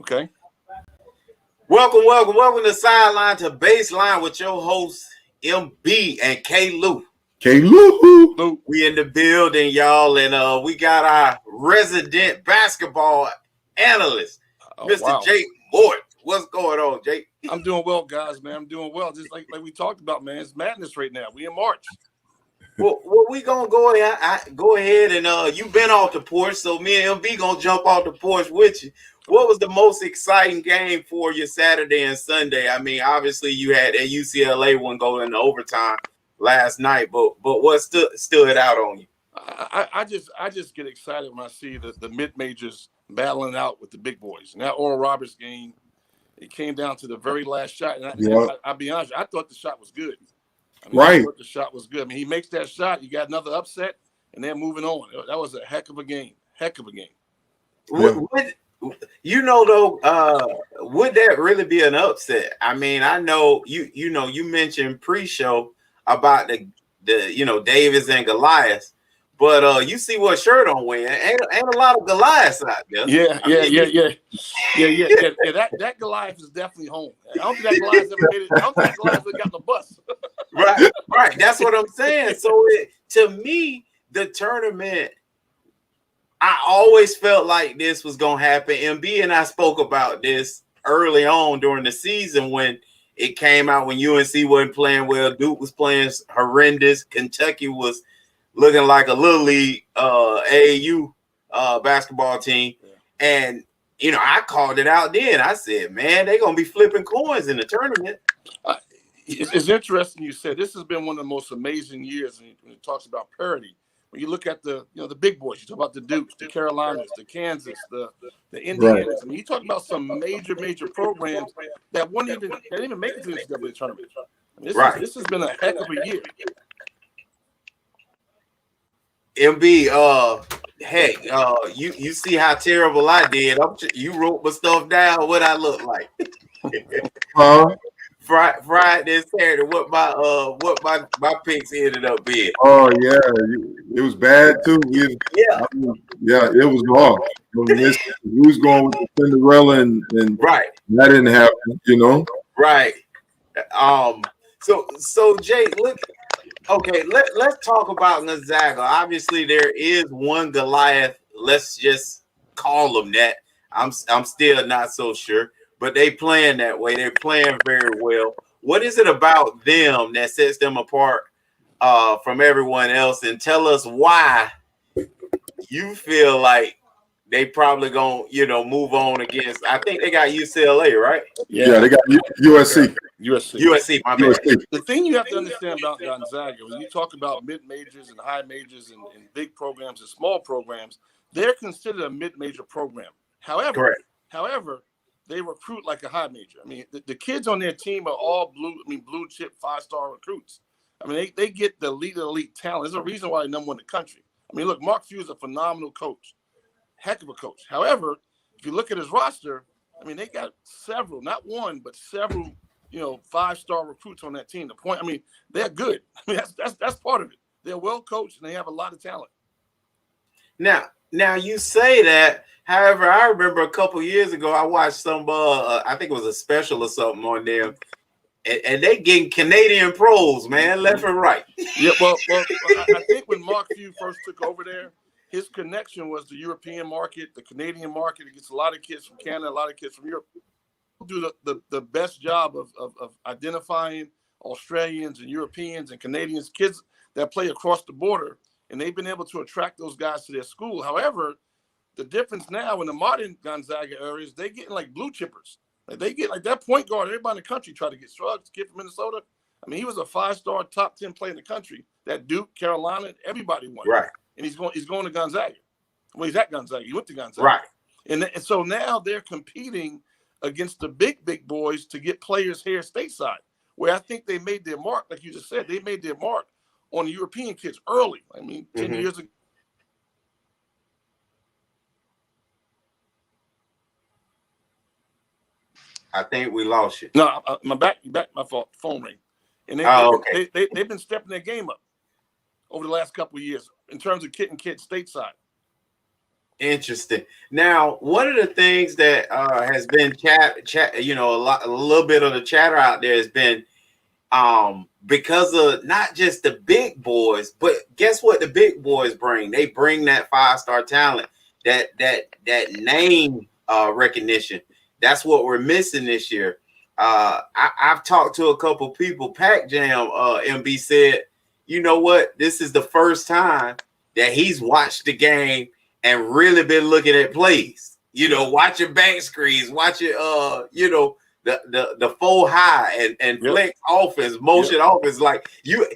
Okay. Welcome to Sideline to Baseline with your hosts MB and K Lou. Lou. We in the building, y'all, and we got our resident basketball analyst, Mr. Wow. Jake Mort. What's going on, Jake? I'm doing well, guys, man. I'm doing well. Just like we talked about, man. It's madness right now. We in March. Well, we gonna go ahead and you've been off the porch, so me and MB gonna jump off the porch with you. What was the most exciting game for you Saturday and Sunday? I mean, obviously you had a UCLA one go into overtime last night, but what stood out on you? I just get excited when I see the mid majors battling out with the big boys. And that Oral Roberts game, it came down to the very last shot. And I'll be honest, I thought the shot was good. I thought the shot was good. I mean, he makes that shot, you got another upset, and they're moving on. That was a heck of a game. Yeah. Would that really be an upset? I mean, I know you mentioned pre-show about the Davis and Goliath, but you see what shirt I'm wearing. Ain't a lot of Goliaths out there. Yeah. That Goliath is definitely home. I don't think that Goliath ever made it. I don't think that Goliath ever got on the bus. Right. That's what I'm saying. So to me, the tournament, I always felt like this was gonna happen. MB and I spoke about this early on during the season when it came out, when UNC wasn't playing well, Duke was playing horrendous, Kentucky was looking like a little league AAU basketball team, and I called it out then. I said, man, they're gonna be flipping coins in the tournament. It's interesting you said this has been one of the most amazing years when it talks about parity. When you look at the big boys, you talk about the Dukes, the Carolinas, the Kansas, the Indianas. Right. I mean, you talk about some major programs that didn't even make it to the NCAA tournament. This has been a heck of a year. MB, you see how terrible I did. You wrote my stuff down. What I look like? Friday and Saturday, what my picks ended up being. Oh yeah, it was bad too. It was wrong. We was going with the Cinderella and right. That didn't happen, Right. So Jay, look. Okay, let's talk about Gonzaga. Obviously, there is one Goliath. Let's just call them that. I'm still not so sure. But they playing that way. They're playing very well. What is it about them that sets them apart from everyone else? And tell us why you feel like they probably gonna, move on against. I think they got UCLA, right? Yeah, they got USC. USC, my bad. The thing you have to understand about Gonzaga, when you talk about mid-majors and high majors and big programs and small programs, they're considered a mid-major program. However, they recruit like a high major. I mean, the kids on their team are all blue chip 5-star recruits. I mean, they get the elite talent. There's a reason why they're number one in the country. I mean, look, Mark Few is a phenomenal coach, heck of a coach. However, if you look at his roster, I mean, they got several, not one, but several, 5-star recruits on that team. The point, I mean, they're good. I mean, that's part of it. They're well coached and they have a lot of talent. Now you say that. However, I remember a couple years ago, I watched some, I think it was a special or something on them, and they getting Canadian pros, man, left and right. Yeah, well, I think when Mark Few first took over there, his connection was the European market, the Canadian market. It gets a lot of kids from Canada, a lot of kids from Europe. Do the best job of identifying Australians and Europeans and Canadians, kids that play across the border, and they've been able to attract those guys to their school. However, the difference now in the modern Gonzaga areas, they getting like blue chippers. Like they get like that point guard. Everybody in the country tried to get Shrugs, kid from Minnesota. I mean, he was a 5-star top 10 player in the country. That Duke, Carolina, everybody won. Right. And he's going to Gonzaga. Well, he's at Gonzaga. He went to Gonzaga. Right. And so now they're competing against the big boys to get players here stateside, where I think they made their mark, like you just said, they made their mark on the European kids early. I mean, 10 years ago. I think we lost you. No, my phone ring. And they've been stepping their game up over the last couple of years in terms of getting kids stateside. Interesting. Now, one of the things that has been a little bit of the chatter out there has been because of not just the big boys, but guess what the big boys bring? They bring that 5-star talent, that name recognition. That's what we're missing this year. I've talked to a couple people. Pac Jam MB said, you know what? This is the first time that he's watched the game and really been looking at plays, watching back screens, watching the full high and flex offense, motion offense. Like you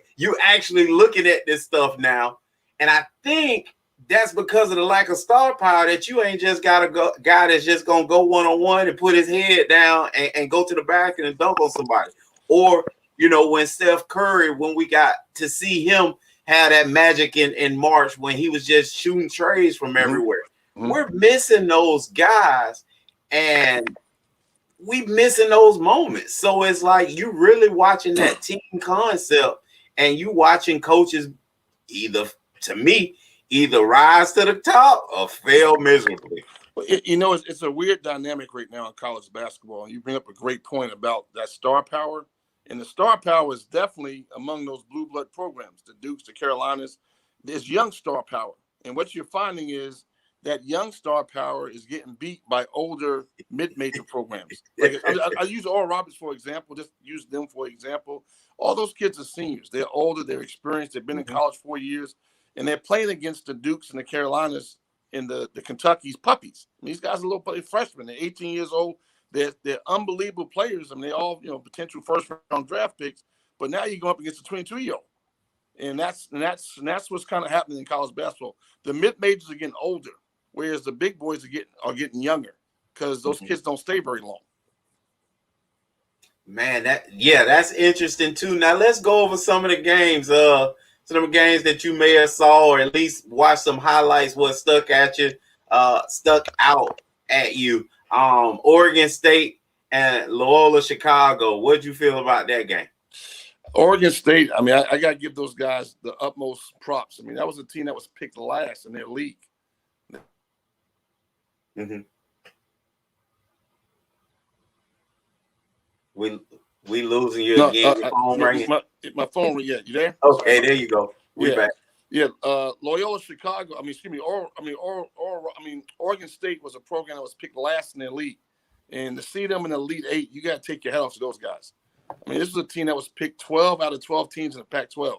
actually looking at this stuff now. And I think that's because of the lack of star power, that you ain't just got a guy that's just gonna go one-on-one and put his head down and go to the back and dunk on somebody. Or when Steph Curry, when we got to see him have that magic in March when he was just shooting trays from everywhere. Mm-hmm. We're missing those guys, and we missing those moments. So it's like you really watching that team concept, and you watching coaches either rise to the top or fail miserably. Well, it's a weird dynamic right now in college basketball. And you bring up a great point about that star power. And the star power is definitely among those blue blood programs, the Dukes, the Carolinas. There's young star power. And what you're finding is that young star power is getting beat by older mid-major programs. Like I use Oral Roberts for example, just use them for example. All those kids are seniors. They're older, they're experienced, they've been in college 4 years, and they're playing against the Dukes and the Carolinas and the Kentucky's puppies. I mean, these guys are little freshmen. They're 18 years old. They're unbelievable players. I mean, they're all potential first-round draft picks. But now you go up against a 22-year-old, and that's what's kind of happening in college basketball. The mid-majors are getting older, whereas the big boys are getting younger because those kids don't stay very long. Man, that's interesting too. Now let's go over some of the games. Some of the games that you may have saw or at least watch some highlights. What stuck out at you? Oregon State and Loyola Chicago. What'd you feel about that game? Oregon State, I mean, I got to give those guys the utmost props. I mean, that was a team that was picked last in their league. Mm-hmm. We losing you again. Your phone ringing. My phone, yeah, you there? Okay, there you go. We back. Yeah, Loyola Chicago. Oregon State was a program that was picked last in their league, and to see them in the Elite Eight, you got to take your hat off to those guys. I mean, this was a team that was picked 12 out of 12 teams in the Pac-12,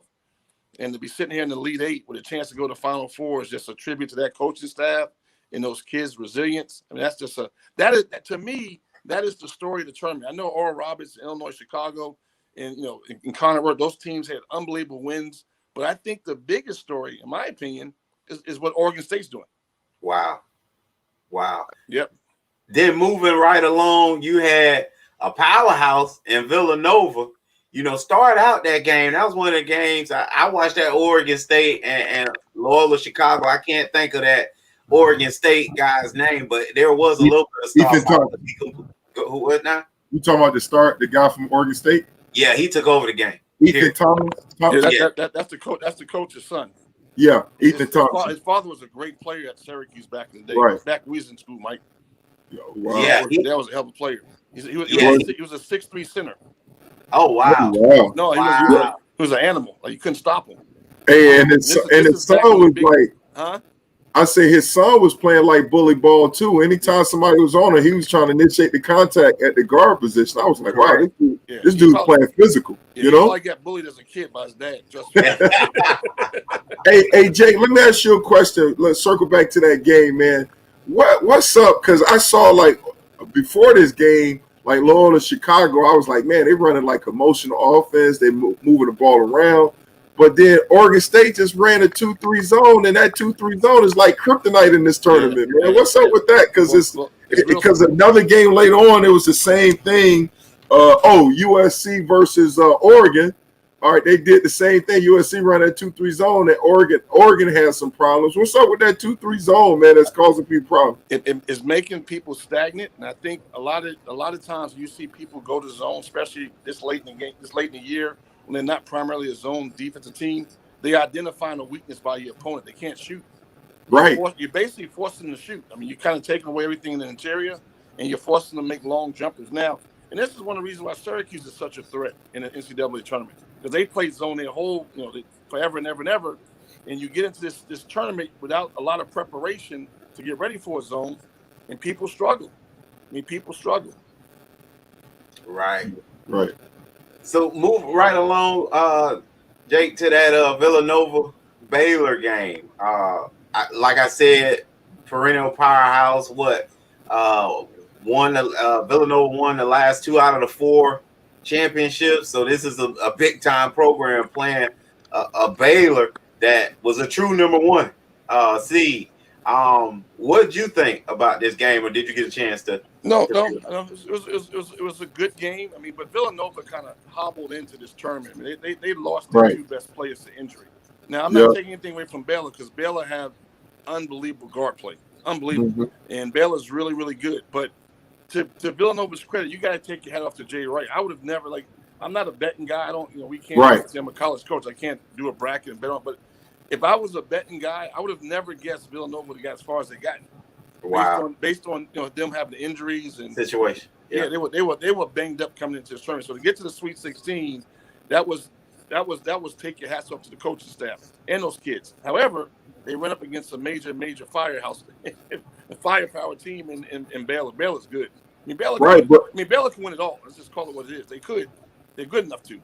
and to be sitting here in the Elite Eight with a chance to go to Final Four is just a tribute to that coaching staff and those kids' resilience. I mean, that's just to me, that is the story of the tournament. I know Oral Roberts, Illinois, Chicago, and in Connor Worth, those teams had unbelievable wins. But I think the biggest story, in my opinion, is what Oregon State's doing. Wow. Yep. Then moving right along, you had a powerhouse in Villanova. Start out that game. That was one of the games I watched. That Oregon State and Loyola Chicago. I can't think of that Oregon State guy's name, but there was a little bit of stuff. Who was now? You talking about the guy from Oregon State? Yeah, he took over the game. Ethan Thomas. That's the coach. That's the coach's son. Yeah, Ethan Thomas. His father was a great player at Syracuse back in the day. Right. Back when we was in school, Mike. Wow. Yeah, that was a hell of a player. He was a 6'3" center. Oh wow! No, he was an animal. Like you couldn't stop him. Hey, and his son was like, huh? I say his son was playing like bully ball too. Anytime somebody was on him, he was trying to initiate the contact at the guard position. I was like, wow, this dude's playing physical. He probably got bullied as a kid by his dad. Just hey, Jake, let me ask you a question. Let's circle back to that game, man. What's up? Because I saw like before this game, like Loyola Chicago, I was like, man, they running like emotional offense. They moving the ball around. But then Oregon State just ran a 2-3 zone, and that 2-3 zone is like kryptonite in this tournament, man. What's up with that? Because another game later on, it was the same thing. USC versus Oregon. All right, they did the same thing. USC ran that 2-3 zone, and Oregon has some problems. What's up with that 2-3 zone, man? That's causing people problems. It's making people stagnant, and I think a lot of times you see people go to zone, especially this late in the year. When they're not primarily a zone defensive team, they identify a weakness by your opponent. They can't shoot. Right. You're basically forcing them to shoot. I mean, you're kind of taking away everything in the interior, and you're forcing them to make long jumpers now. And this is one of the reasons why Syracuse is such a threat in the NCAA tournament, because they played zone their whole, forever and ever and ever. And you get into this tournament without a lot of preparation to get ready for a zone, and people struggle. I mean, people struggle. Right. Right. So move right along, Jake, to that Villanova Baylor game. Like I said, perennial powerhouse. Villanova won the last 2 out of the 4 championships. So this is a big time program playing a Baylor that was a true number 1 seed. What did you think about this game, or did you get a chance to? No. It was a good game. I mean, but Villanova kind of hobbled into this tournament. I mean, they lost their 2 best players to injury. Now, I'm not taking anything away from Baylor, because Baylor have unbelievable guard play, unbelievable, and Baylor's really, really good. But to Villanova's credit, you got to take your hat off to Jay Wright. I would have never, I'm not a betting guy. I don't, we can't. I'm a college coach. I can't do a bracket and bet on. But if I was a betting guy, I would have never guessed Villanova would have got as far as they got. Wow. Based on them having the injuries and situation. Yeah, they were banged up coming into the tournament. So to get to the Sweet 16, that was take your hats off to the coaching staff and those kids. However, they went up against a major firepower team in Baylor. Baylor's good. I mean, Baylor can win it all. Let's just call it what it is. They could. They're good enough to.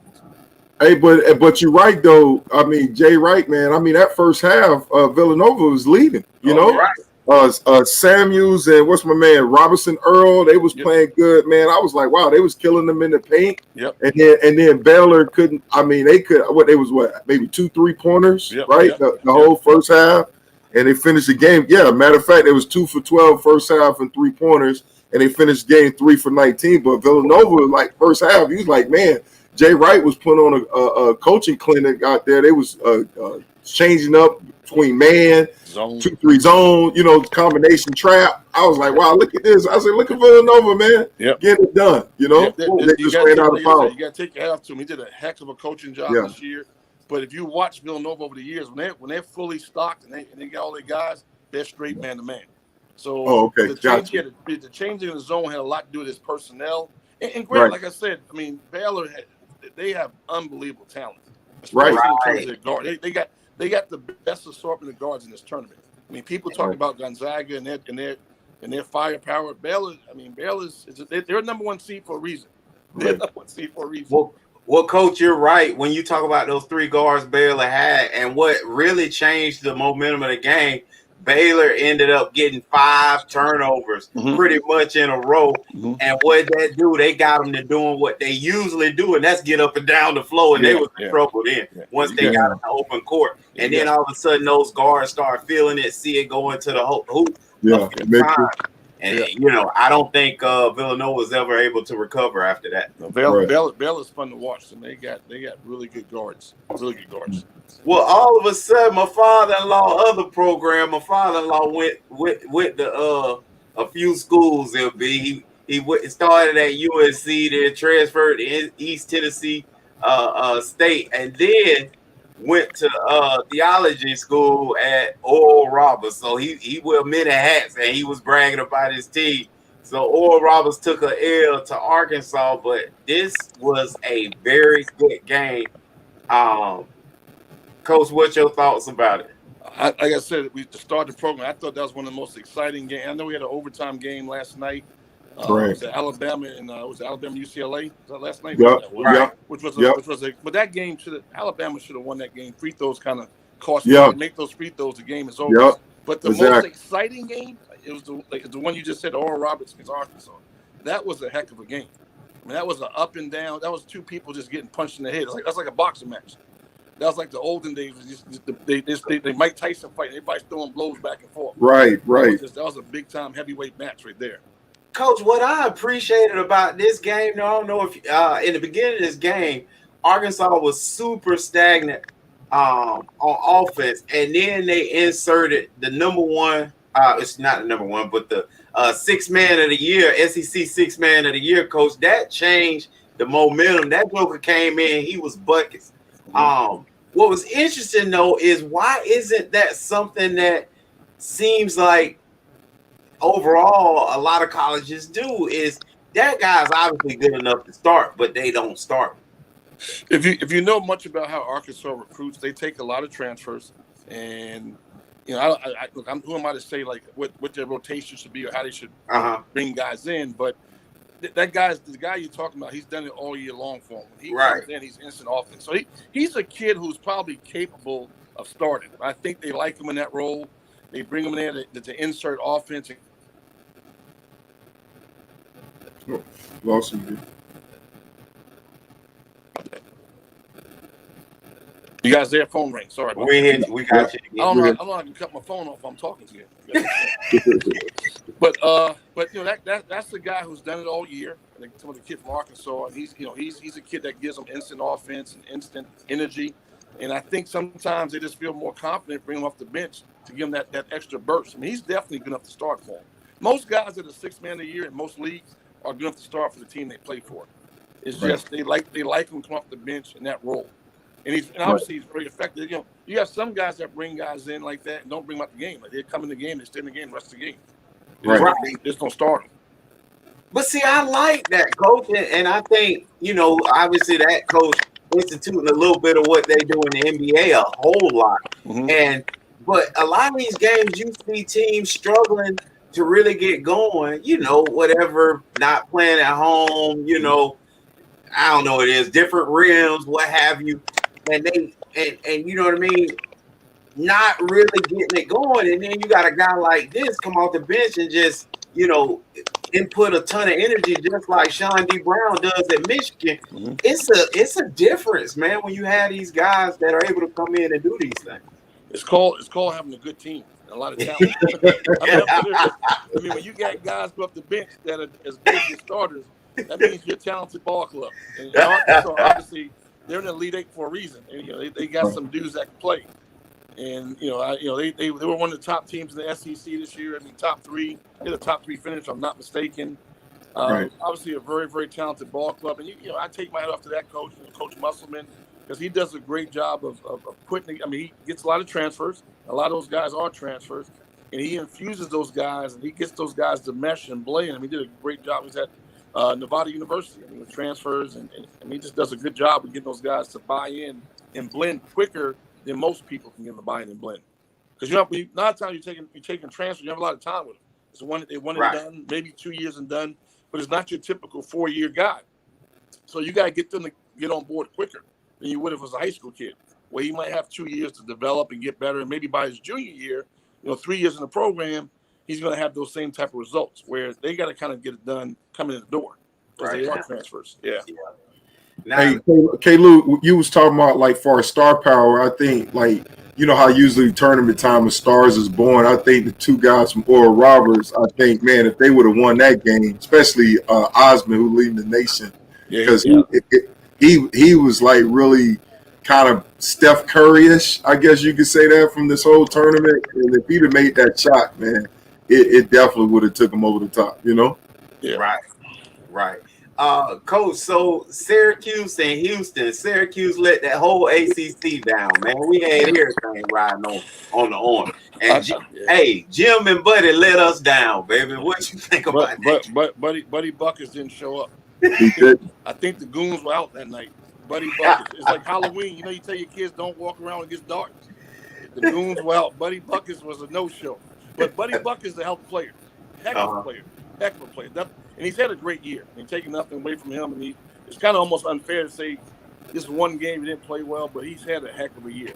Hey, but you're right though. I mean, Jay Wright, man. I mean, that first half, Villanova was leading. Samuels and what's my man Robinson Earl, they was playing good, man. I was like, wow, they was killing them in the paint. Yep. And then Baylor couldn't. I mean, they could. Maybe 2 3-pointers, right? Yep. The whole first half, and they finished the game. Yeah, matter of fact, it was 2 for 12 first half and 3-pointers, and they finished the game 3 for 19. But Villanova, like first half, he was like, man, Jay Wright was putting on a coaching clinic out there. They was changing up between man, zone, 2-3 zone, combination trap. I was like, wow, look at this. I said, look at Villanova, man. Yep. Get it done. They just ran out of power. You got to take your hat off to him. He did a heck of a coaching job this year. But if you watch Villanova over the years, when they're fully stocked and they got all their guys, they're straight man to man. So the changing of the zone had a lot to do with his personnel. And great, like I said, I mean, Baylor they have unbelievable talent, especially in terms of their guard. They got the best assortment of guards in this tournament. I mean, people talk about Gonzaga and their firepower. Baylor's they're number 1 seed for a reason. They're number 1 seed for a reason. Well, Coach, you're right when you talk about those 3 guards Baylor had, and what really changed the momentum of the game. Baylor ended up getting 5 turnovers pretty much in a row. And what that do, they got them to doing what they usually do, and that's get up and down the floor, and they was in trouble then once they got in the open court. And then all of a sudden, those guards start feeling it, see it go into the hoop. And, I don't think Villanova was ever able to recover after that. Baylor's fun to watch, and they got really good guards. Really good guards. Well, all of a sudden, my father-in-law went with the a few schools. He started at USC, then transferred to East Tennessee State, and then went to theology school at Oral Roberts. So he wore many hats, and he was bragging about his team. So Oral Roberts took an L to Arkansas, but this was a very good game. Coach, what's your thoughts about it? Like I said, we started the program. I thought that was one of the most exciting games. I know we had an overtime game last night. It was Alabama and Alabama UCLA. Was that last night? But that game Alabama should have won that game. Free throws kind of cost them. Make those free throws, the game is over. But the most exciting game, it was the one you just said, Oral Roberts against Arkansas. That was a heck of a game. I mean, that was an up and down. That was 2 people just getting punched in the head. That's like a boxing match. That was like the olden days. They Mike Tyson fight. Everybody's throwing blows back and forth. Right. That was a big time heavyweight match right there. Coach, what I appreciated about this game, I don't know if in the beginning of this game, Arkansas was super stagnant on offense, and then they inserted the number 1. It's not the number 1, but the 6th man of the year, SEC 6th man of the year, coach. That changed the momentum. That Joker came in, he was buckets. What was interesting though is why isn't that something that seems like overall a lot of colleges do is that guy's obviously good enough to start, but they don't start. If you know much about how Arkansas recruits, they take a lot of transfers, and look, who am I to say like what their rotation should be or how they should bring guys in? But the guy you're talking about. He's done it all year long for him. When he comes in, he's instant offense. So he's a kid who's probably capable of starting. I think they like him in that role. They bring him in there to insert offense. Lost him. You guys there? Phone ring. Sorry. We got you. I don't know how I can cut my phone off if I'm talking to you. But that's the guy who's done it all year. I think some of the kid from Arkansas, and he's a kid that gives them instant offense and instant energy. And I think sometimes they just feel more confident bringing him off the bench to give him that extra burst. I mean, he's definitely good enough to start for him. Most guys that are sixth man of the year in most leagues are good enough to start for the team they play for. It's just they like him to come off the bench in that role. And obviously he's very effective. You have some guys that bring guys in like that and don't bring them out the game. Like they come in the game, they stay in the game the rest of the game. They just don't start them. But see, I like that coach, and I think obviously that coach instituting a little bit of what they do in the NBA a whole lot. Mm-hmm. But a lot of these games, you see teams struggling to really get going. Whatever, not playing at home. I don't know what it is, different rims, what have you. And you know what I mean, not really getting it going. And then you got a guy like this come off the bench and just, input a ton of energy, just like Sean D. Brown does at Michigan. Mm-hmm. It's a difference, man, when you have these guys that are able to come in and do these things. It's called having a good team and a lot of talent. I mean, when you got guys go up the bench that are as good as starters, that means you're a talented ball club. And Arkansas, obviously, they're in the Elite Eight for a reason. And, they got some dudes that can play. And they were one of the top teams in the SEC this year. I mean, top three. They're the top three finish, if I'm not mistaken. Obviously, a very, very talented ball club. And I take my hat off to that coach, Coach Musselman, because he does a great job of putting. I mean, he gets a lot of transfers. A lot of those guys are transfers, and he infuses those guys, and he gets those guys to mesh and blend. I mean, he did a great job. He's at Nevada University, with transfers, and he just does a good job of getting those guys to buy in and blend quicker than most people can get them to buy in and blend. Because a lot of times you're taking transfers, you have a lot of time with them. It's one they want it done, maybe 2 years and done, but it's not your typical 4-year guy. So you got to get them to get on board quicker than you would if it was a high school kid, where he might have 2 years to develop and get better, and maybe by his junior year, 3 years in the program, he's going to have those same type of results, where they got to kind of get it done coming in the door because they are transfers. Yeah. Hey, K-Lou, you was talking about like for star power. I think how usually tournament time of stars is born. I think the two guys from Oral Roberts. I think, man, if they would have won that game, especially Osmond, who leading the nation, because he was like really kind of Steph Curry-ish, I guess you could say that, from this whole tournament. And if he'd have made that shot, man, it definitely would have took him over the top. Yeah. Right. Coach, so Syracuse and Houston, Syracuse let that whole ACC down, man. We had everything riding on the arm. And Jim and Buddy let us down, baby. What you think about that? Buddy Buckets didn't show up. I think the goons were out that night. Buddy Buckets. It's like Halloween. You tell your kids don't walk around when it gets dark. The goons were out. Buddy Buckets was a no-show. But Buddy Buckets is a hell of a player. Heck of a player. And he's had a great year. I mean, taking nothing away from him. And it's kind of almost unfair to say this one game he didn't play well, but he's had a heck of a year.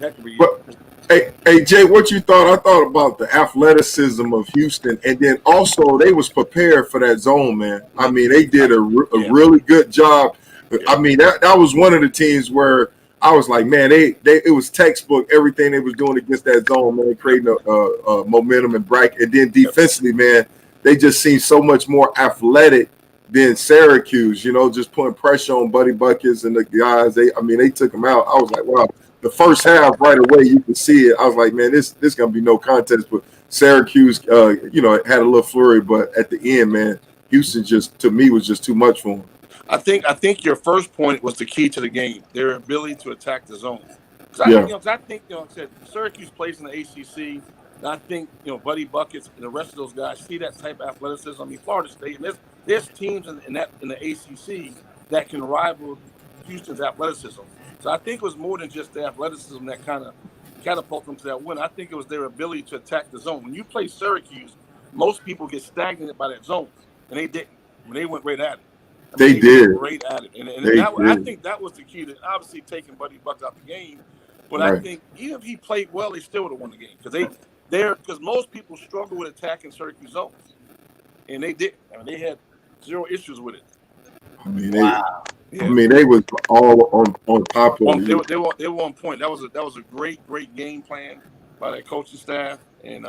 But, hey, Jay, what you thought? I thought about the athleticism of Houston, and then also they was prepared for that zone, man. I mean, they did a really good job. Yeah. I mean, that was one of the teams where I was like, man, it was textbook, everything they was doing against that zone, man, creating a momentum and bracket. And then defensively, man, they just seem so much more athletic than Syracuse, just putting pressure on Buddy Buckets and the guys. They took them out. I was like, wow. The first half, right away, you could see it. I was like, man, this gonna be no contest. But Syracuse, had a little flurry, but at the end, man, Houston to me was just too much for them. I think your first point was the key to the game, their ability to attack the zone. I think, I said Syracuse plays in the ACC. And I think, Buddy Buckets and the rest of those guys see that type of athleticism. I mean, Florida State, and there's teams in the ACC that can rival Houston's athleticism. So I think it was more than just the athleticism that kind of catapulted them to that win. I think it was their ability to attack the zone. When you play Syracuse, most people get stagnated by that zone, and they didn't. I mean, they went right at it. They did. Went right at it, and I think that was the key to obviously taking Buddy Buck out the game. But I think even if he played well, they still would have won the game because most people struggle with attacking Syracuse zones, and they didn't. I mean, they had zero issues with it. I mean, they was all on top of it. They were on point. That was a great game plan by that coaching staff, and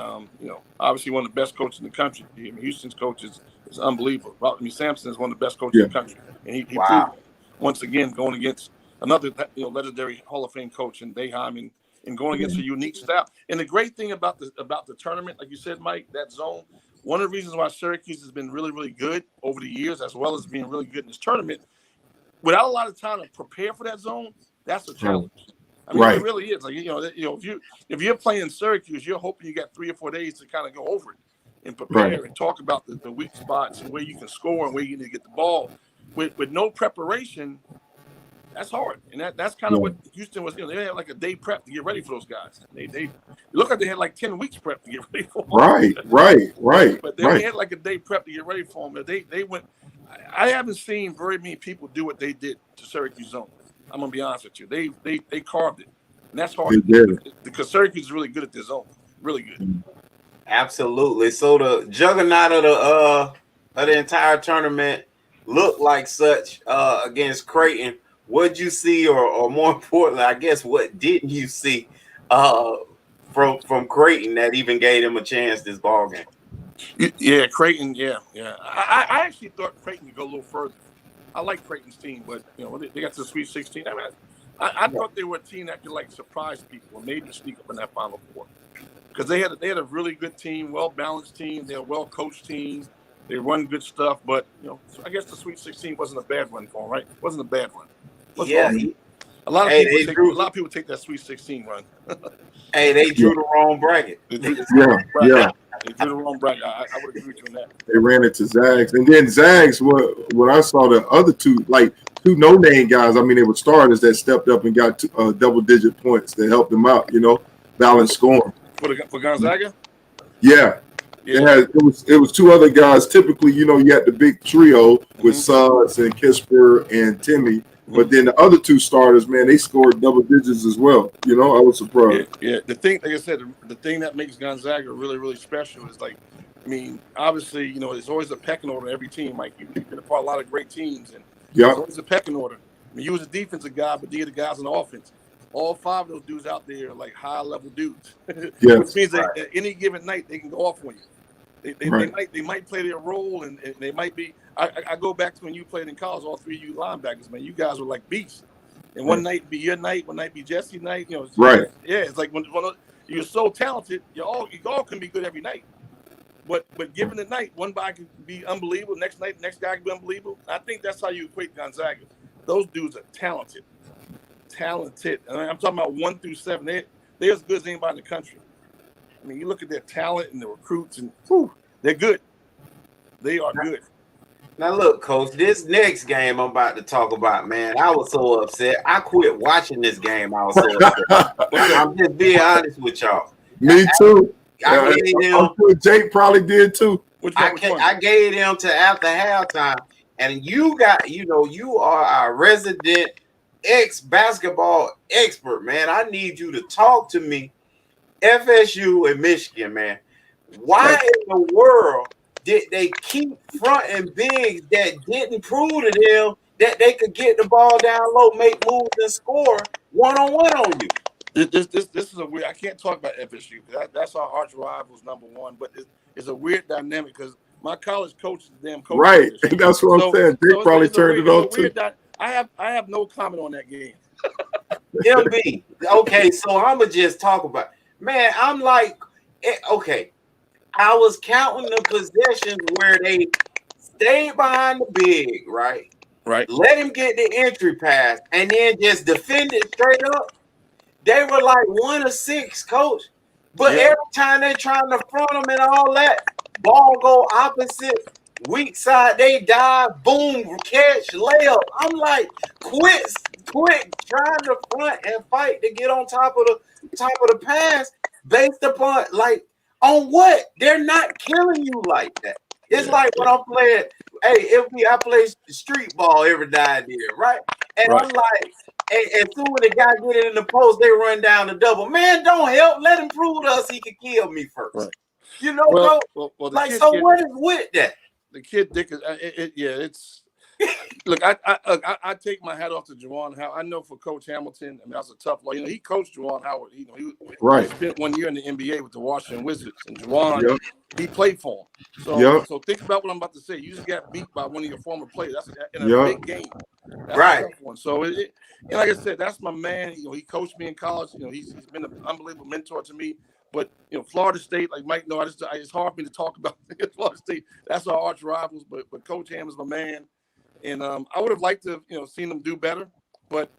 obviously one of the best coaches in the country. I mean, Houston's coach is unbelievable. I mean, Sampson is one of the best coaches in the country, and he proved it once again going against another legendary Hall of Fame coach in Boeheim and going against a unique style. And the great thing about the tournament, like you said, Mike, that zone. One of the reasons why Syracuse has been really, really good over the years, as well as being really good in this tournament, without a lot of time to prepare for that zone, that's a challenge. I mean, it really is. Like if you're playing Syracuse, you're hoping you got 3 or 4 days to kind of go over it and prepare and talk about the weak spots and where you can score and where you need to get the ball. With no preparation, that's hard, and that's kind of what Houston was. They had like a day prep to get ready for those guys. They look like they had like 10 weeks prep to get ready for them. Right. But they had like a day prep to get ready for them. They went. I haven't seen very many people do what they did to Syracuse zone. I'm gonna be honest with you. They carved it, and that's hard because Syracuse is really good at this zone. Really good. Absolutely. So the juggernaut of the entire tournament looked like such against Creighton. What'd you see, or more importantly, I guess, what didn't you see from Creighton that even gave them a chance this ball game? Yeah, Creighton. Yeah. I actually thought Creighton could go a little further. I like Creighton's team, but they got to the Sweet 16. I thought they were a team that could like surprise people and maybe sneak up in that Final Four because they had a really good team, well balanced team. They're a well coached team. They run good stuff, but so I guess the Sweet 16 wasn't a bad run for them, right? It wasn't a bad run. A lot of people take that Sweet 16 run. Hey, they drew the wrong bracket. They drew the wrong bracket. I would agree with you on that. They ran it to Zags, and then Zags. When I saw the other two no-name guys, I mean, they were starters that stepped up and got double-digit points that helped them out. Balanced scoring for Gonzaga. Yeah. It was 2 other guys. Typically, you had the big trio with Suggs and Kisper and Timmy. But then the other 2 starters, man, they scored double digits as well. I was surprised. Yeah. The thing, like I said, the thing that makes Gonzaga really, really special is obviously, there's always a pecking order in every team. Like you've been a part of a lot of great teams, and there's always a pecking order. I mean, you was a defensive guy, but you're the guys on the offense. All 5 of those dudes out there are like high-level dudes, which means that at any given night they can go off on you. They might play their role, and they might be. I go back to when you played in college. All 3 of you linebackers, man, you guys were like beasts. And one night be your night, one night be Jesse's night. Yeah, it's like when you're so talented, you all can be good every night. But given the night, one guy can be unbelievable. Next night, next guy can be unbelievable. I think that's how you equate Gonzaga. Those dudes are talented. And I'm talking about 1 through 7. They're as good as anybody in the country. I mean, you look at their talent and the recruits, and they're good. They are good. Now, look, Coach, this next game I'm about to talk about, man, I was so upset. I quit watching this game. I was so upset. I'm just being honest with y'all. Me too. I'm sure Jake probably did too. I gave them to after halftime, and you are our resident ex-basketball expert, man. I need you to talk to me. FSU and Michigan, man. Why in the world did they keep fronting bigs that didn't prove to them that they could get the ball down low, make moves, and score one-on-one on you? This is a weird. I can't talk about FSU. That's our arch rivals, number one. But it's a weird dynamic because my college coach is the damn coach. Right, that's what I'm saying. They probably turned it on too. I have no comment on that game. MB. Okay, so I'ma just talk about. Man, I'm like, okay. I was counting the possessions where they stayed behind the big, right? Right. Let him get the entry pass and then just defend it straight up. They were like 1 of 6, Coach. But every time they're trying to front them and all that, ball go opposite, weak side, they dive, boom, catch, layup. I'm like, quit trying to front and fight to get on top of the pass based upon on what? They're not killing you like that. It's like when I'm playing, I play street ball every day there, right? And I'm like, and soon as the guy get it in the post, they run down the double. Man, don't help. Let him prove to us he can kill me first. Right. You know, what is with that? The kid Dick is it's look, I take my hat off to Juwan Howard. I know for Coach Hamilton, I mean that's a tough law. He coached Juwan Howard. He spent 1 year in the NBA with the Washington Wizards, and Juwan he played for him. So think about what I'm about to say. You just got beat by one of your former players. That's in a big game. That's a tough one. So and like I said, that's my man. He coached me in college. He's been an unbelievable mentor to me. But Florida State, like Mike, it's hard for me to talk about Florida State. That's our arch rivals. But Coach Ham is my man, and I would have liked to seen them do better. But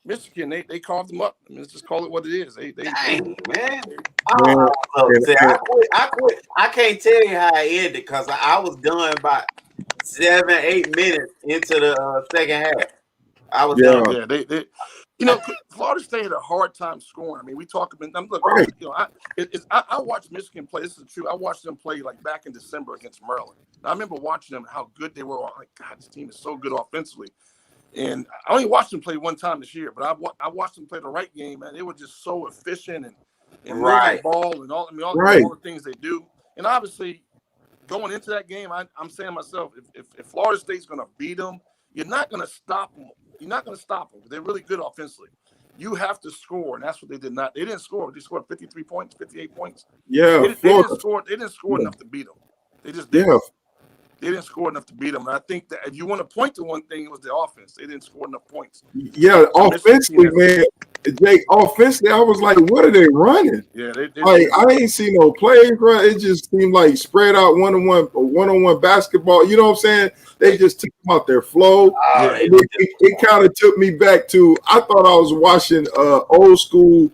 Michigan, they carved them up. I mean, let's just call it what it is. They man. I quit. I can't tell you how I ended because I was done by 7-8 minutes into the second half. I was done. Yeah, they Florida State had a hard time scoring. I mean, we talk about look. I watched Michigan play. This is true. I watched them play like back in December against Maryland. And I remember watching them how good they were. I'm like, God, this team is so good offensively. And I only watched them play one time this year, but I watched them play the right game, man. They were just so efficient and moving the ball and all the things they do. And obviously, going into that game, I'm saying to myself, if Florida State's going to beat them, you're not going to stop them. You're not going to stop them. They're really good offensively. You have to score, and that's what they did not. They didn't score. They scored 53 points, 58 points. Yeah, they didn't score enough to beat them. They just didn't. They didn't score enough to beat them. And I think that if you want to point to one thing, it was the offense. They didn't score enough points. Yeah, offensively, man. Jake, offensively, I was like, what are they running? Yeah, I ain't see no plays, bro. It just seemed like spread out one-on-one basketball. You know what I'm saying? They just took them out their flow. It kind of took me back to, I thought I was watching old school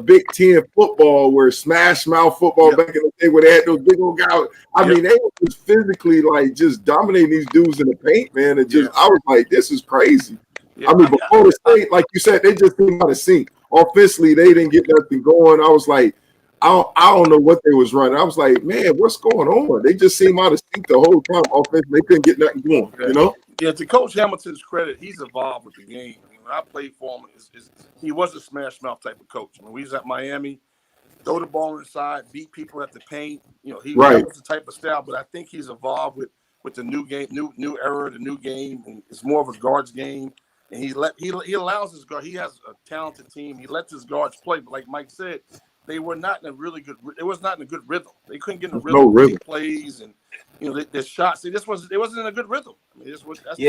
Big Ten football, where smash mouth football back in the day, where they had those big old guys. I mean, they were just physically like just dominating these dudes in the paint, man. And I was like, this is crazy. Yeah, I mean, before the State, like you said, they just came out of sync. Offensively, they didn't get nothing going. I was like, I don't know what they was running. I was like, man, what's going on? They just seemed out of sync the whole time. Offensively, they couldn't get nothing going. You know? Yeah. To Coach Hamilton's credit, he's evolved with the game. When I played for him, he was a smash mouth type of coach. I mean, we was at Miami, throw the ball inside, beat people at the paint. That was the type of style. But I think he's evolved with the new game, new era, the new game. And it's more of a guards game. And he allows his guard. He has a talented team. He lets his guards play. But like Mike said, they were not in a really good. It was not in a good rhythm. They couldn't get in a rhythm. No rhythm. Plays and their shots. It wasn't in a good rhythm. I mean,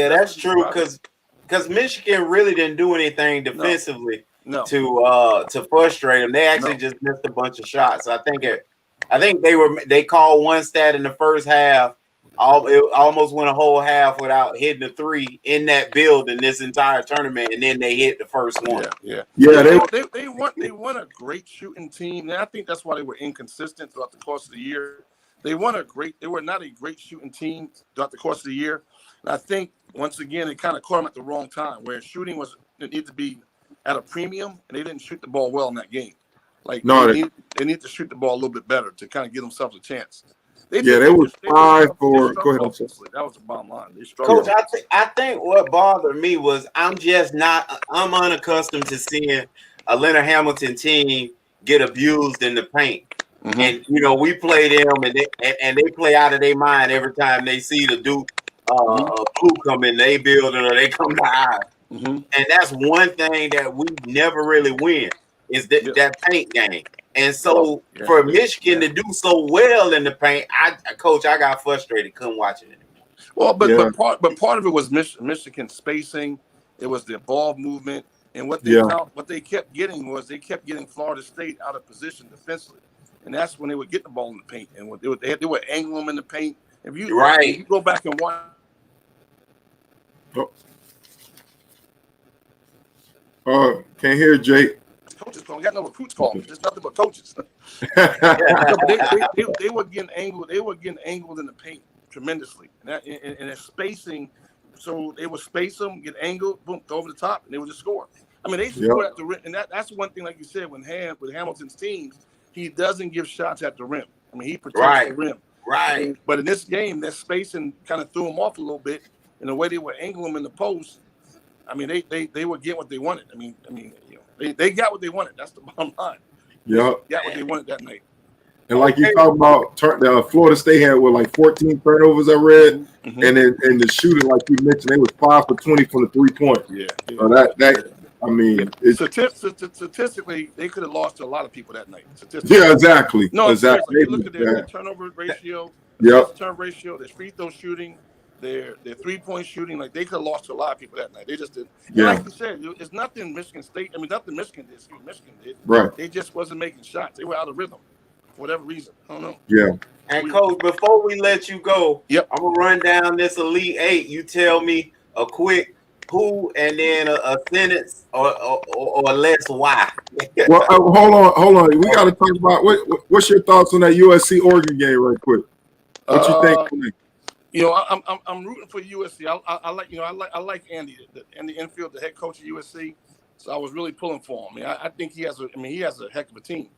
that's true because Michigan really didn't do anything defensively to frustrate them. They actually just missed a bunch of shots. I think they called one stat in the first half. It almost went a whole half without hitting a three in that building this entire tournament, and then they hit the first one. Yeah. They won a great shooting team, and I think that's why they were inconsistent throughout the course of the year. They were not a great shooting team throughout the course of the year, and I think once again it kind of caught them at the wrong time, where shooting needed to be at a premium, and they didn't shoot the ball well in that game. They need to shoot the ball a little bit better to kind of give themselves a chance. They were 5 for. Go ahead. That was the bottom line. They struggled. Coach, I think what bothered me was I'm unaccustomed to seeing a Leonard Hamilton team get abused in the paint. Mm-hmm. And we play them, and they play out of their mind every time they see the Duke blue come in their building or they come to ours. Mm-hmm. And that's one thing that we never really win is that paint game. And so for Michigan to do so well in the paint, I got frustrated, couldn't watch it anymore. Well, but part of it was Michigan spacing. It was the ball movement, and what they kept getting was they kept getting Florida State out of position defensively, and that's when they would get the ball in the paint, and they were angling them in the paint. If you go back and watch. Can't hear Jake. coaches call. We got no recruits calling. There's nothing but coaches. They were getting angled. They were getting angled in the paint tremendously, and their spacing. So they would space them, get angled, boom, go over the top, and they would just score. I mean, they score at the rim, and that's one thing, like you said, with Hamilton's teams, he doesn't give shots at the rim. I mean, he protects the rim. Right. But in this game, that spacing kind of threw them off a little bit, and the way they were angling them in the post. I mean, they would get what they wanted. I mean, they got what they wanted. That's the bottom line. Yeah, got what they wanted that night. And like you talking about, Florida State had 14 turnovers I read, and then the shooting, like you mentioned, they was 5 for 20 from the 3-point. Yeah. So that I mean, statistically, they could have lost to a lot of people that night. Yeah, exactly. No, exactly. You look at their turnover ratio, turn ratio, their free throw shooting, their 3-point shooting. Like they could have lost to a lot of people that night. They just didn't. Yeah. Like you said, it's nothing Michigan State. I mean, nothing Michigan did. Michigan did. Right. They just wasn't making shots. They were out of rhythm for whatever reason. I don't know. Yeah. And Coach, before we let you go, I'm gonna run down this Elite Eight. You tell me a quick who, and then a sentence or less why. Well, hold on. We got to talk about what's your thoughts on that USC Oregon game, right quick? What you think? I'm rooting for USC. I like Andy Enfield, the head coach of USC. So I was really pulling for him. I think he has a heck of a team.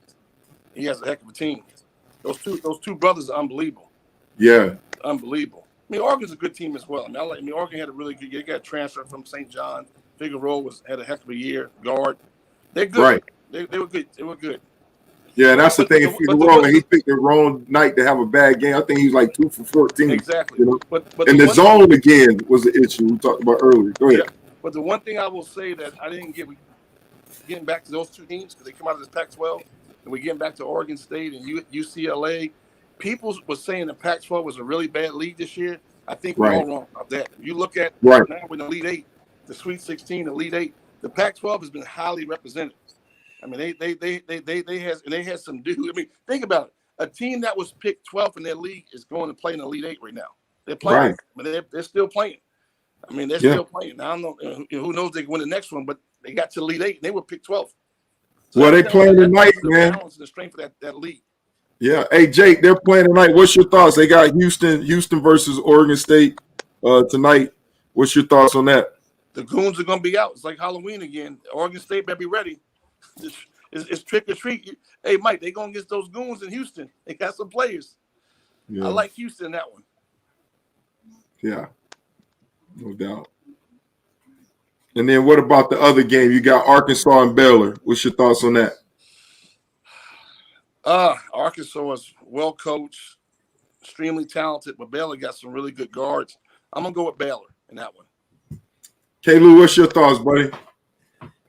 He has a heck of a team. Those two brothers are unbelievable. Yeah, unbelievable. I mean, Oregon's a good team as well. I mean, Oregon had a really good year. They got transferred from St. John. Figueroa had a heck of a year. Guard. They're good. Right. They were good. They were good. Yeah, that's the thing. Figueroa, he picked the wrong night to have a bad game. I think he was like 2 for 14. Exactly. You know? But and the zone again was the issue we talked about earlier. Go ahead. Yeah. But the one thing I will say that I didn't getting back to those two teams because they come out of this Pac-12, and we're getting back to Oregon State and UCLA. People were saying the Pac-12 was a really bad league this year. I think we're all wrong about that. If you look at now with the Elite Eight, the Sweet 16, Elite Eight, the Pac-12 has been highly represented. I mean, they had some dude. I mean, think about it. A team that was picked 12th in their league is going to play in the Elite Eight right now. They're playing. Right. I mean, they're still playing. I mean, they're still playing. Now, I don't know who knows they can win the next one, but they got to the Elite Eight and they were picked 12th. So well, they playing tonight, man. Balance and the strength of that league. Yeah. Hey, Jake, they're playing tonight. What's your thoughts? They got Houston versus Oregon State tonight. What's your thoughts on that? The goons are going to be out. It's like Halloween again. Oregon State better be ready. It's trick or treat. Hey, Mike, they're going to get those goons in Houston. They got some players. Yeah. I like Houston, that one. Yeah, no doubt. And then what about the other game? You got Arkansas and Baylor. What's your thoughts on that? Arkansas is well coached, extremely talented, but Baylor got some really good guards. I'm going to go with Baylor in that one. K-Lou, what's your thoughts, buddy?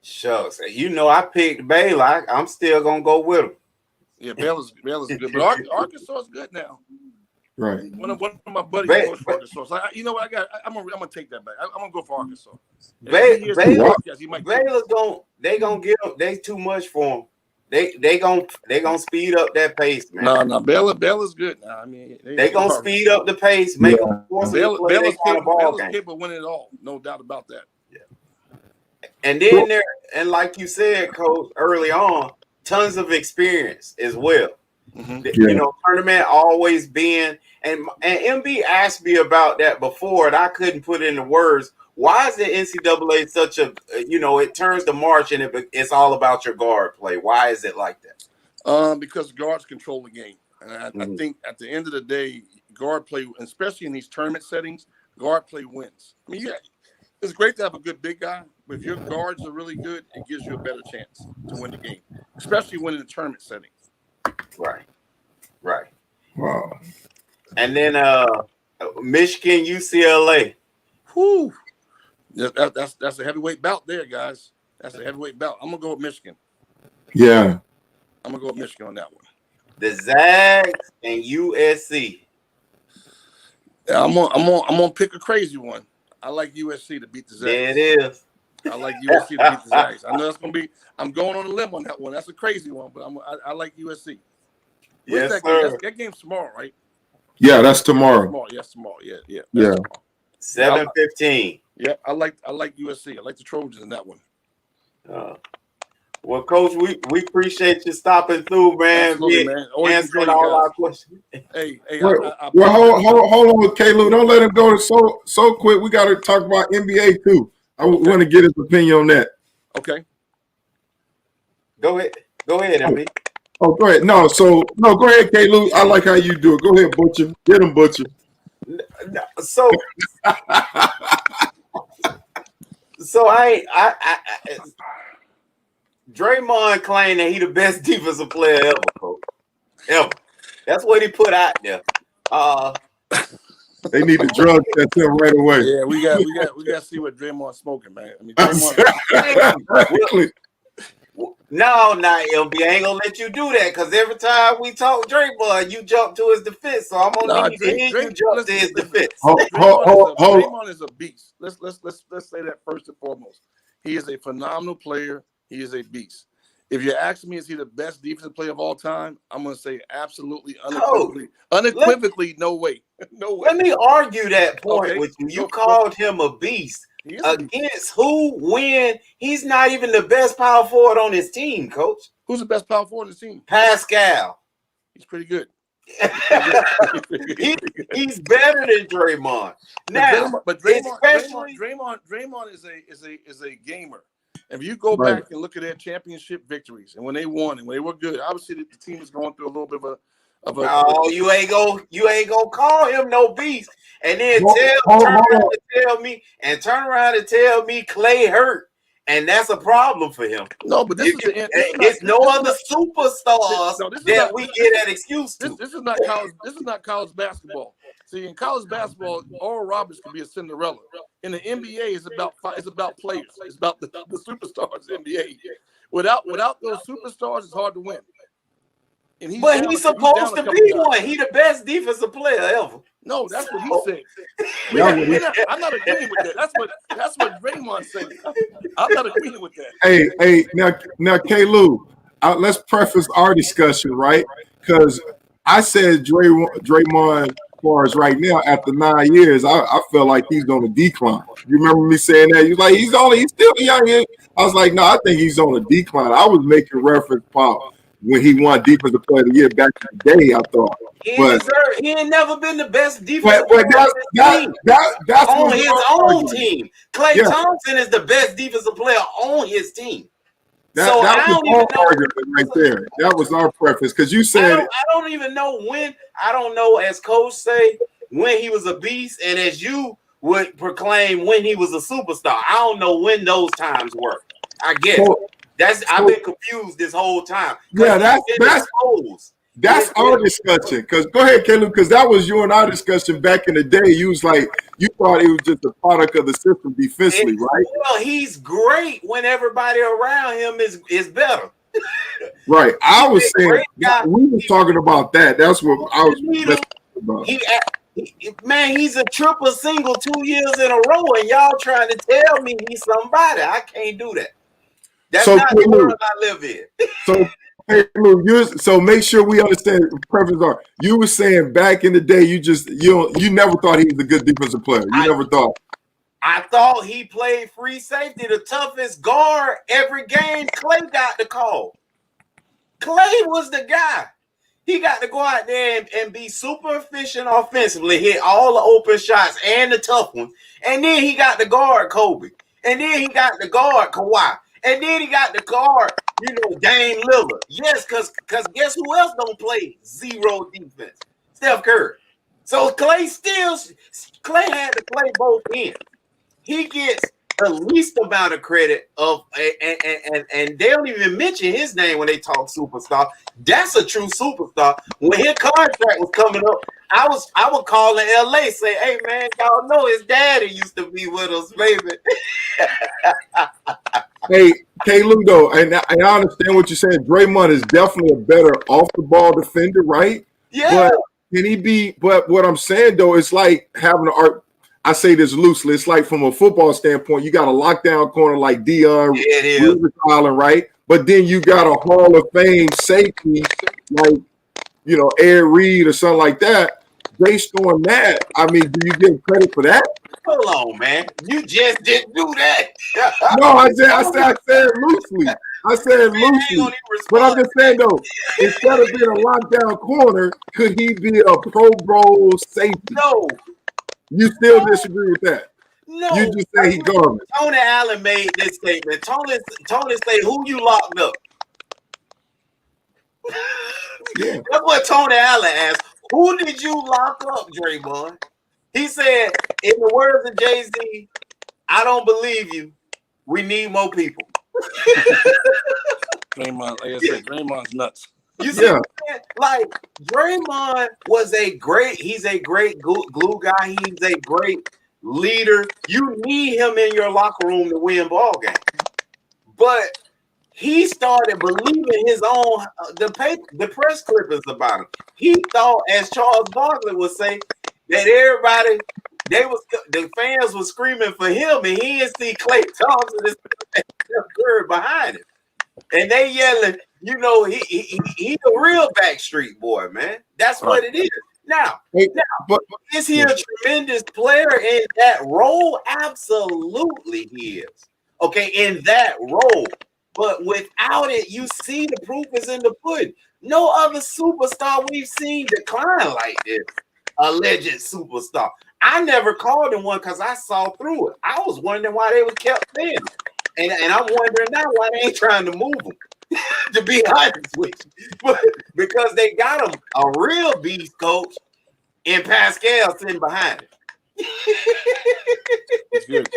Shucks. I picked Baylor. I'm still going to go with him. Yeah, Baylor's good. But Arkansas is good now. Right. One of my buddies goes for Arkansas. So you know what? I'm gonna take that back. I'm gonna go for Arkansas. Baylor's gonna give them. They too much for them. They gonna speed up that pace, man. No, Baylor's good now. I mean, they gonna speed up the pace, make them force Baylor's capable winning it all, no doubt about that. Yeah. And then and like you said, Coach, early on, tons of experience as well. Mm-hmm. Tournament always been, and MB asked me about that before, and I couldn't put it into words. Why is the NCAA such a, it turns to March and it's all about your guard play? Why is it like that? Because guards control the game. And I think at the end of the day, guard play, especially in these tournament settings, guard play wins. I mean, it's great to have a good big guy, but if your guards are really good, it gives you a better chance to win the game, especially when in a tournament setting. Right. Wow. And then Michigan, UCLA. Whew. That's a heavyweight bout there, guys. That's a heavyweight bout. I'm gonna go with Michigan. Yeah. I'm gonna go with Michigan on that one. The Zags and USC. Yeah, I'm gonna pick a crazy one. I like USC to beat the Zags. There it is. I like USC to beat the Zags. I know that's gonna be. I'm going on a limb on that one. That's a crazy one, but I like USC. Yes, sir. That game's tomorrow, right? Yeah, that's tomorrow. Yes, tomorrow. Yeah. 7:15. Yeah, I like USC. I like the Trojans in that one. Well, Coach, we appreciate you stopping through, man. Absolutely, man. Always enjoy Answering you all guys. our questions. Hey, Well, hold on, Caleb. Don't let him go so quick. We got to talk about NBA too. I want to get his opinion on that. Okay. Go ahead, MB. Oh, go ahead. No, go ahead, Caleb. I like how you do it. Go ahead, Butcher. Get him, Butcher. So Draymond claimed that he the best defensive player ever, Coach. Ever. That's what he put out there. They need to drug test him right away. Yeah, we got to see what Draymond's smoking, man. I mean, Draymond. No, not LB. I ain't gonna let you do that because every time we talk Draymond, you jump to his defense. So I'm gonna need to hear you jump to his defense. Draymond is a beast. Let's say that first and foremost. He is a phenomenal player. He is a beast. If you ask me, is he the best defensive player of all time? I'm gonna say absolutely, unequivocally, no way. No way. Let me argue that point with you. You called him a beast. Against who? When? He's not even the best power forward on his team, Coach. Who's the best power forward on his team? Pascal. He's pretty good. He's better than Draymond. Now, but Draymond is a gamer. If you go back and look at their championship victories and when they won and when they were good, obviously the team is going through a little bit of a. No, you ain't gonna call him no beast, and then turn around and tell me Clay hurt, and that's a problem for him. No, but it's no other superstars that we get that excuse to. This is not college basketball. See, in college basketball, Oral Roberts can be a Cinderella. In the NBA, it's about players. It's about the superstars in the NBA. Without those superstars, it's hard to win. And he's supposed to be one. He's the best defensive player ever. No, that's what he said. I'm not agreeing with that. That's what Draymond said. I'm not agreeing with that. Hey, now, K-Lou, let's preface our discussion, right? Because I said Draymond, as far as right now, after 9 years, I feel like he's on a decline. You remember me saying that? You're like, he's still young. I was like, no, I think he's on a decline. I was making reference, Paul, when he won Defensive Player of the Year back in the day, I thought. He ain't never been the best defensive player that's on his own team. Klay Thompson is the best defensive player on his team. That was our argument right there. That was our preference because you said I don't even know when. I don't know, as Coach say, when he was a beast, and as you would proclaim when he was a superstar. I don't know when those times were. I guess I've been confused this whole time. Yeah, that's our discussion. Because go ahead, Caleb, because that was you and our discussion back in the day. You was like, you thought it was just a product of the system defensively, right? Well, he's great when everybody around him is better. Right. I was saying we were talking about that. That's what I was about. He's a triple single 2 years in a row, and y'all trying to tell me he's somebody. I can't do that. That's not the world I live in. So make sure we understand the preferences are. You were saying back in the day, you never thought he was a good defensive player. You never thought. I thought he played free safety, the toughest guard every game. Clay got the call. Clay was the guy. He got to go out there and be super efficient offensively, hit all the open shots and the tough ones. And then he got the guard Kobe. And then he got the guard Kawhi. And then he got the guard, Dame Lillard. Yes, because guess who else don't play zero defense? Steph Curry. So Clay had to play both ends. He gets the least amount of credit and they don't even mention his name when they talk superstar. That's a true superstar. When his contract was coming up, I would call in LA, say, hey man, y'all know his daddy used to be with us, baby. Hey, Ludo, and I understand what you're saying. Draymond is definitely a better off the ball defender, right? Yeah. But what I'm saying though, it's like having I say this loosely. It's like from a football standpoint, you got a lockdown corner like Deion Island, right? But then you got a Hall of Fame safety like, Ed Reed or something like that. Based on that, I mean, do you give credit for that? Hold on, man. You just didn't do that. No, I said loosely. I said loosely. But I'm just saying though, instead of being a lockdown corner, could he be a Pro Bowl safety? No. You still disagree with that? No. You just say he garbage. Tony Allen made this statement. Tony say, who you locked up? Yeah. That's what Tony Allen asked. Who did you lock up, Draymond? He said, in the words of Jay-Z, I don't believe you. We need more people. Draymond, like I said, Draymond's nuts. You see, like Draymond he's a great glue guy. He's a great leader. You need him in your locker room to win ball games. But he started believing his own the press clippings about him. He thought, as Charles Barkley would say, that the fans were screaming for him, and he didn't see Klay Thompson and Steph Curry behind him. And they yelling, he's a real Backstreet Boy, man. That's what it is. Now, is he a tremendous player in that role? Absolutely he is. Okay, in that role. But without it, you see the proof is in the pudding. No other superstar we've seen decline like this. Alleged superstar. I never called him one because I saw through it. I was wondering why they were kept thin. And I'm wondering now why they ain't trying to move him, to be honest with you. But because they got him a real beast coach and Pascal sitting behind him. It's good.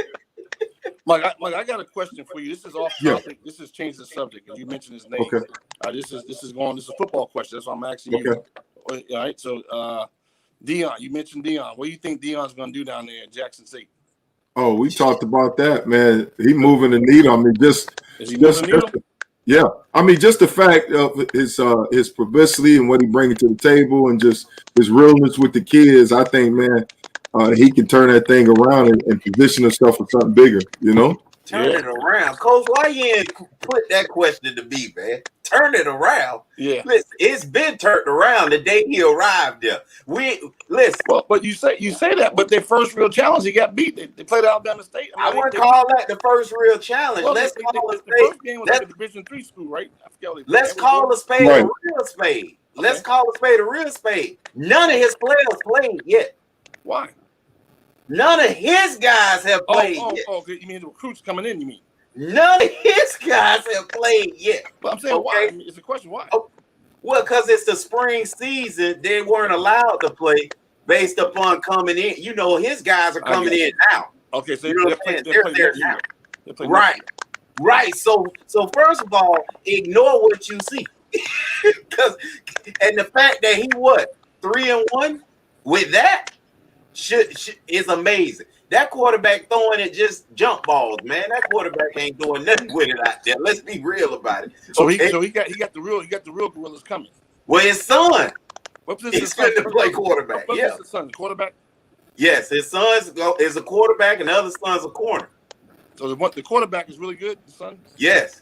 Mike, I got a question for you. This is off topic. Yeah. This has changed the subject because you mentioned his name. Okay. This is a football question. That's why I'm asking you. All right. So Deion, you mentioned Deion. What do you think Deion's going to do down there in Jackson State? Oh, we talked about that, man. He moving the needle. I mean, Is he moving the needle? Yeah. I mean, just the fact of his publicity and what he bringing to the table and just his realness with the kids, I think, man, he can turn that thing around and position himself for something bigger, Turn it around. Coach, why you ain't put that question to me, man? Turn it around. Yeah. Listen, it's been turned around the day he arrived there. Listen. Well, but you say that, but their first real challenge, he got beat. They played Alabama State. I wouldn't call that the first real challenge. Well, the first game was like a Division III school, right? Let's call a spade a real spade. Let's call a spade a real spade. None of his players played yet. Why? None of his guys have played yet. Okay. You mean the recruits coming in, you mean? None of his guys have played yet. But I'm saying why? I mean, it's a question why. Oh, well, because it's the spring season. They weren't allowed to play based upon coming in. His guys are coming in now. Okay, so they're there now. Right. So first of all, ignore what you see. And the fact that he 3-1 with that is amazing. That quarterback throwing it just jump balls, man. That quarterback ain't doing nothing with it out there. Let's be real about it. So he got the real gorillas coming. Well, his son. He's going to play quarterback. What's his son? Quarterback. Yes, his son is a quarterback, and the other son's a corner. So the quarterback is really good. The son. Yes.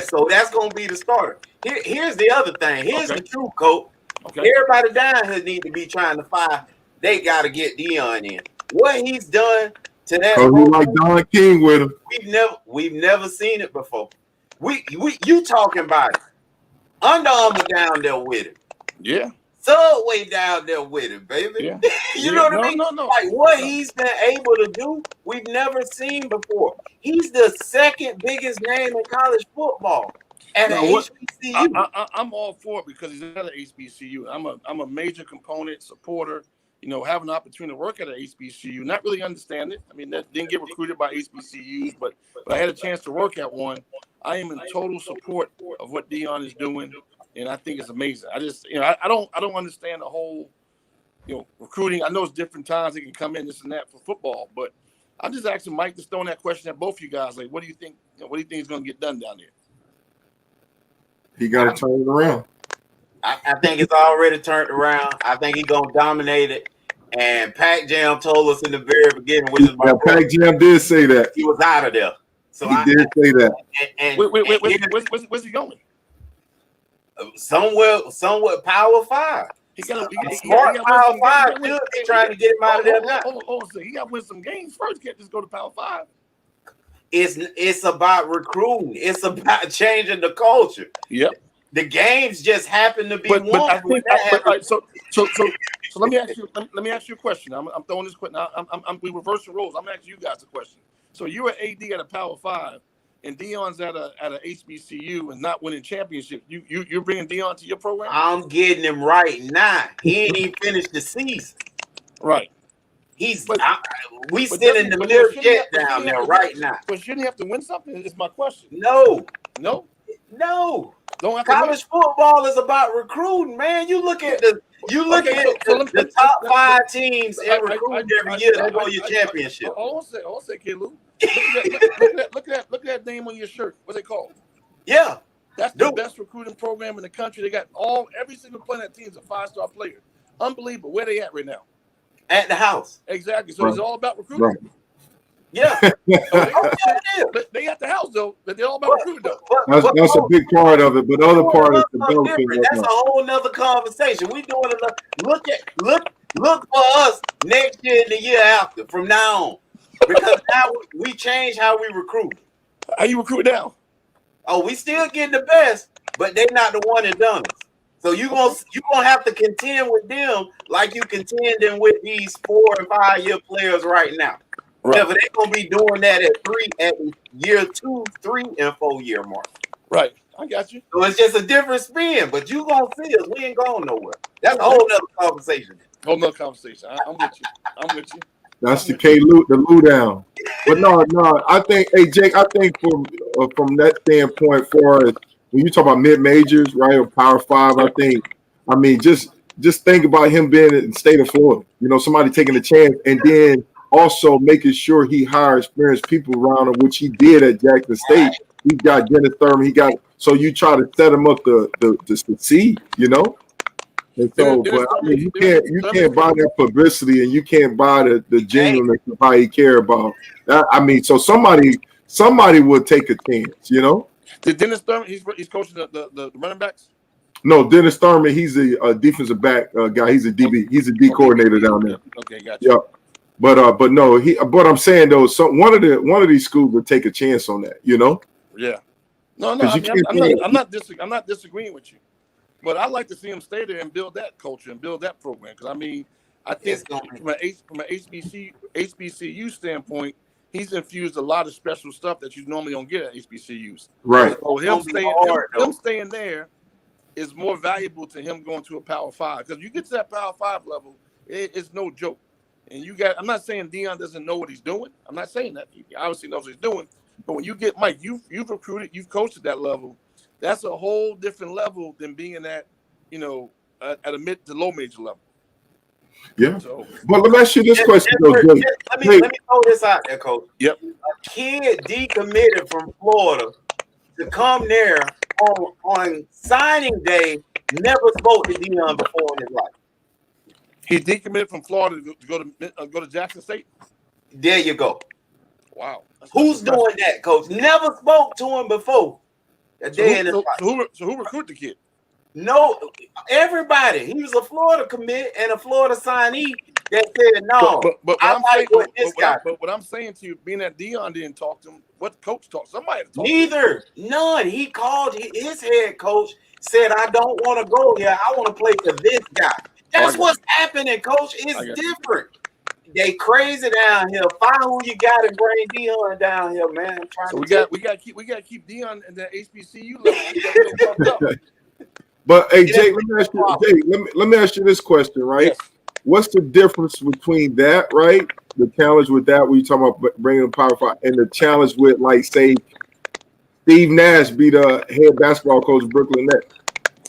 So that's going to be the starter. Here's the other thing. Here's the truth, coach. Okay. Everybody down here need to be trying to fire. They got to get Deion in. What he's done to that. Oh, he like Don King with him. We've never seen it before. You talking about it? Under Armour down there with him. Yeah. Subway down there with him, baby. Yeah. You know what I mean? No. Like what he's been able to do, we've never seen before. He's the second biggest name in college football at an HBCU. I'm all for it because he's at an HBCU. I'm a major component supporter. Have an opportunity to work at an HBCU, not really understand it. I mean, that didn't get recruited by HBCUs, but I had a chance to work at one. I am in total support of what Deion is doing, and I think it's amazing. I just, I don't understand the whole, recruiting. I know it's different times. It can come in this and that for football, but I'm just asking Mike, just throwing that question at both you guys. Like, what do you think? What do you think is going to get done down there? He got to turn it around. I think it's already turned around. I think he's going to dominate it. And Pac Jam told us in the very beginning, which is Pac Jam did say that he was out of there. So he did say that. Where's he going? Somewhere Power 5. He got Power 5. They're trying to get him out of there now. So he got to win some games first. Can't just go to Power 5. it's about recruiting. It's about changing the culture. Yep. The games just happen to be won. But I think so let me ask you a question. I'm throwing this question. We reversing roles. I'm asking you guys a question. So you're an AD at a Power 5, and Deion's at a HBCU and not winning championship. You're bringing Deion to your program? I'm getting him right now. He ain't even finished the season. Right. We sending the lift jet down there right now. But shouldn't he have to win something? Is my question. No. Don't have College football is about recruiting, man. You look at the top 5 teams in recruiting every year. They go your championship. I'll say, K-Lou. Look at that name on your shirt. What's it called? Yeah. That's the best recruiting program in the country. They got every single player on that team is a 5-star player. Unbelievable. Where they at right now? At the house. Exactly. So it's all about recruiting. Right. Yeah. They at the house though. They're all about recruiting though. That's a big part of it, but the other part is developing. That's a whole nother conversation. We doing look for us next year and the year after from now on. Because now we change how we recruit. How you recruit now? Oh, we still getting the best, but they're not the one that done it. So you gonna have to contend with them like you contending with these 4 and 5 year players right now. Right. Yeah, but they're gonna be doing that at year 2, 3, and 4 year mark. Right. I got you. So it's just a different spin, but you gonna see us. We ain't going nowhere. That's a whole nother conversation. I'm with you. That's the Lou down. But no, I think, hey Jake, I think from that standpoint, far as when you talk about mid majors, right, or Power 5, I mean, just think about him being in the state of Florida. You know, somebody taking a chance, and then also making sure he hires experienced people around him, which he did at Jackson State. He got Dennis Thurman. So you try to set him up to succeed, you know. And so, but I mean, you can't buy that publicity, and you can't buy the genuineness of how he care about that. I mean, so somebody would take a chance, you know. Did Dennis Thurman? He's coaching the running backs. No, Dennis Thurman. He's a defensive back guy. He's a DB. He's a D coordinator down there. Okay, gotcha. Yeah. But no, but I'm saying though, one of these schools would take a chance on that, you know. Yeah. No, I'm not disagreeing with you, but I'd like to see him stay there and build that culture and build that program. Because I mean, I think from an HBCU standpoint, he's infused a lot of special stuff that you normally don't get at HBCUs. Right. So him staying there is more valuable to him going to a Power 5, because you get to that Power 5 level, it's no joke. And I'm not saying Deion doesn't know what he's doing. I'm not saying that. He obviously knows what he's doing. But when you get Mike, you've recruited, you've coached at that level. That's a whole different level than being at, at a mid to low major level. Yeah. So, but let me ask you this question, though, Jake. Let me throw this out there, Coach. Yep. A kid decommitted from Florida to come there on signing day never spoke to Deion before in his life. He decommitted from Florida to go to Jackson State. There you go. Wow. Who's doing that, Coach? Never spoke to him before. So who recruited the kid? No, everybody. He was a Florida commit and a Florida signee that said no. But what I'm saying to you, being that Deion didn't talk to him, what coach talked? Somebody talked. Neither. None. He called his head coach, said, "I don't want to go here. I want to play for this guy." That's what's happening, Coach. It's different. They crazy down here. Find who you got and bring Deion down here, man. So we got to keep Deion in that HBCU level. But hey, Jake, let me ask you this question, right? Yes. What's the difference between that, right? The challenge with that, when you talking about bringing Power 5, and the challenge with, like, say, Steve Nash be the head basketball coach of Brooklyn Nets,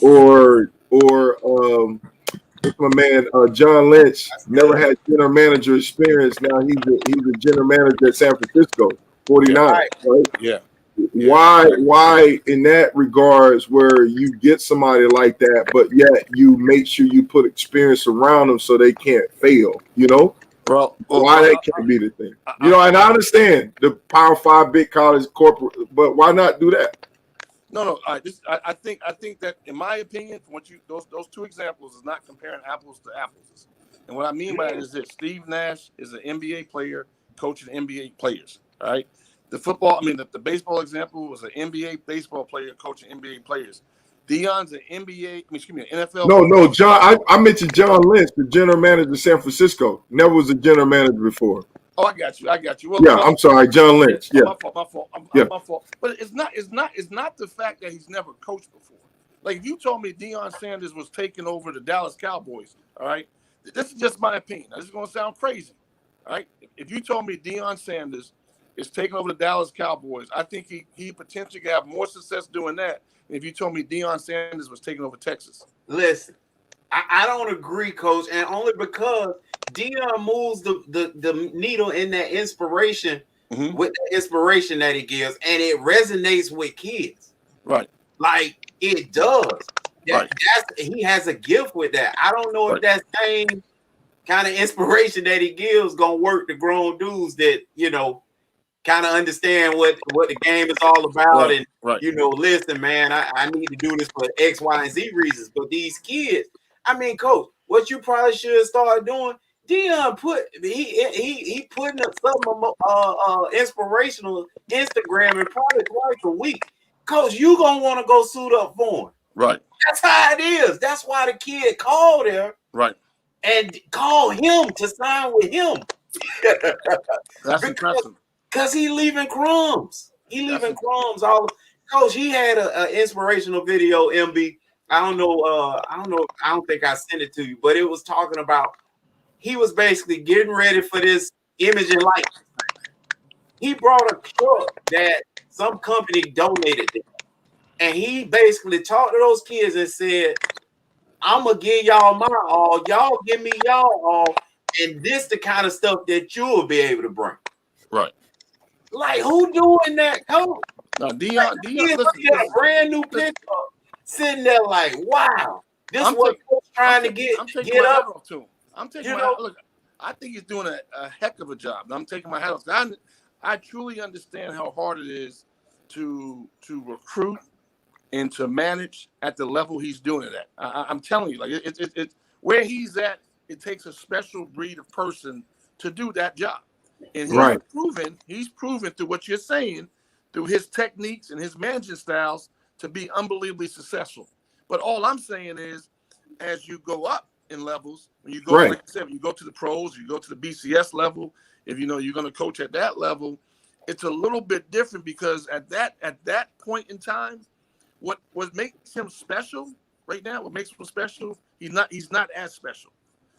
or my man John Lynch never had general manager experience. Now he's a general manager at San Francisco 49, right? Yeah. Why in that regards, where you get somebody like that, but yet you make sure you put experience around them so they can't fail, you know? Well, why that can't be the thing, and I understand the Power 5 big college corporate, but why not do that? No. I think that, in my opinion, those two examples is not comparing apples to apples. And what I mean by that is that Steve Nash is an NBA player coaching NBA players. All right. The football, the baseball example was an NBA baseball player coaching NBA players. Deion's an NFL. No, John. I mentioned John Lynch, the general manager of San Francisco. Never was a general manager before. Oh, I got you. Well, yeah, I'm sorry, John Lynch. Yeah, my fault. My fault. But it's not the fact that he's never coached before. Like, if you told me Deion Sanders was taking over the Dallas Cowboys, all right, this is just my opinion. This is going to sound crazy, all right. If you told me Deion Sanders is taking over the Dallas Cowboys, I think he potentially could have more success doing that than if you told me Deion Sanders was taking over Texas. Listen, I don't agree, Coach, and only because Deion moves the needle in that inspiration with the inspiration that he gives, and it resonates with kids. Right. Like it does. Right. He has a gift with that. I don't know if that same kind of inspiration that he gives gonna work the grown dudes that, kind of understand what the game is all about. Listen, man, I need to do this for X, Y, and Z reasons. But these kids, Coach, what you probably should start doing, Deion he putting up some inspirational Instagram and probably twice a week. Coach, you gonna want to go suit up for him. Right. That's how it is. That's why the kid called there. Right. And call him to sign with him. That's impressive. Because he leaving crumbs. Coach, he had an inspirational video, MB. I don't think I sent it to you, but it was talking about he was basically getting ready for this image and likeness. He brought a truck that some company donated to him. And he basically talked to those kids and said, I'm going to give y'all my all. Y'all give me y'all all. And this the kind of stuff that you will be able to bring. Right. Like, who doing that, Coach? No, Deion, listen, a brand new picture sitting there like, wow. This is what Coach trying to get up to him. I'm taking my hat. Look, I think he's doing a heck of a job. I'm taking my hat off. I truly understand how hard it is to recruit and to manage at the level he's doing it at. I'm telling you, like it's where he's at. It takes a special breed of person to do that job, and he's proven through what you're saying, through his techniques and his management styles, to be unbelievably successful. But all I'm saying is, as you go up in levels, when you go, like I said, when you go to the pros, you go to the BCS level. If you know you're going to coach at that level, it's a little bit different because at that point in time, what makes him special right now, what makes him special, he's not as special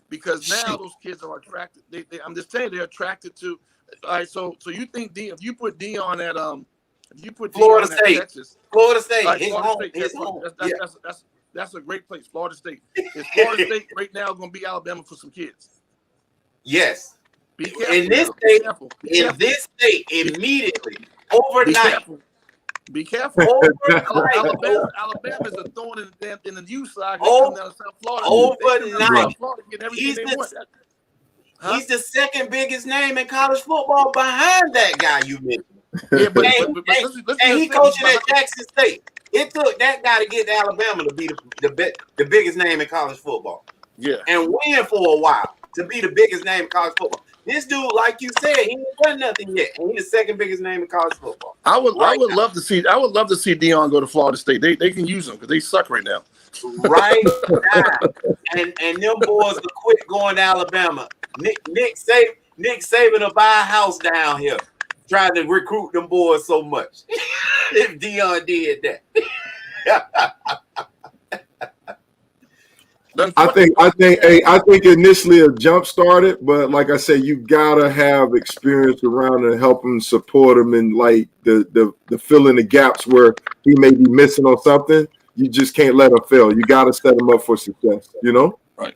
because now those kids are attracted. I'm just saying they're attracted to. All right, so you think if you put Deion at Florida State, Texas, Florida State, that's a great place. Florida State. Is Florida State right now going to be Alabama for some kids? Yes. Be careful. In this state, immediately, overnight. Be careful. Alabama's a thorn in the U side. Overnight. He's the second biggest name in college football behind that guy you mentioned. Yeah, but he coaching at Jackson State. It took that guy to get to Alabama to be the biggest name in college football. Yeah. And win for a while to be the biggest name in college football. This dude, like you said, he ain't done nothing yet. And he's the second biggest name in college football. I would love to see Deion go to Florida State. They can use him because they suck right now. Right now. And them boys will quit going to Alabama. Nick Saban will buy a house down here, trying to recruit them boys so much. If Deion did that. I think initially a jump started, but like I said, you gotta have experience around and help him, support him, and like the fill in the gaps where he may be missing on something. You just can't let him fail. You gotta set him up for success. You know. Right.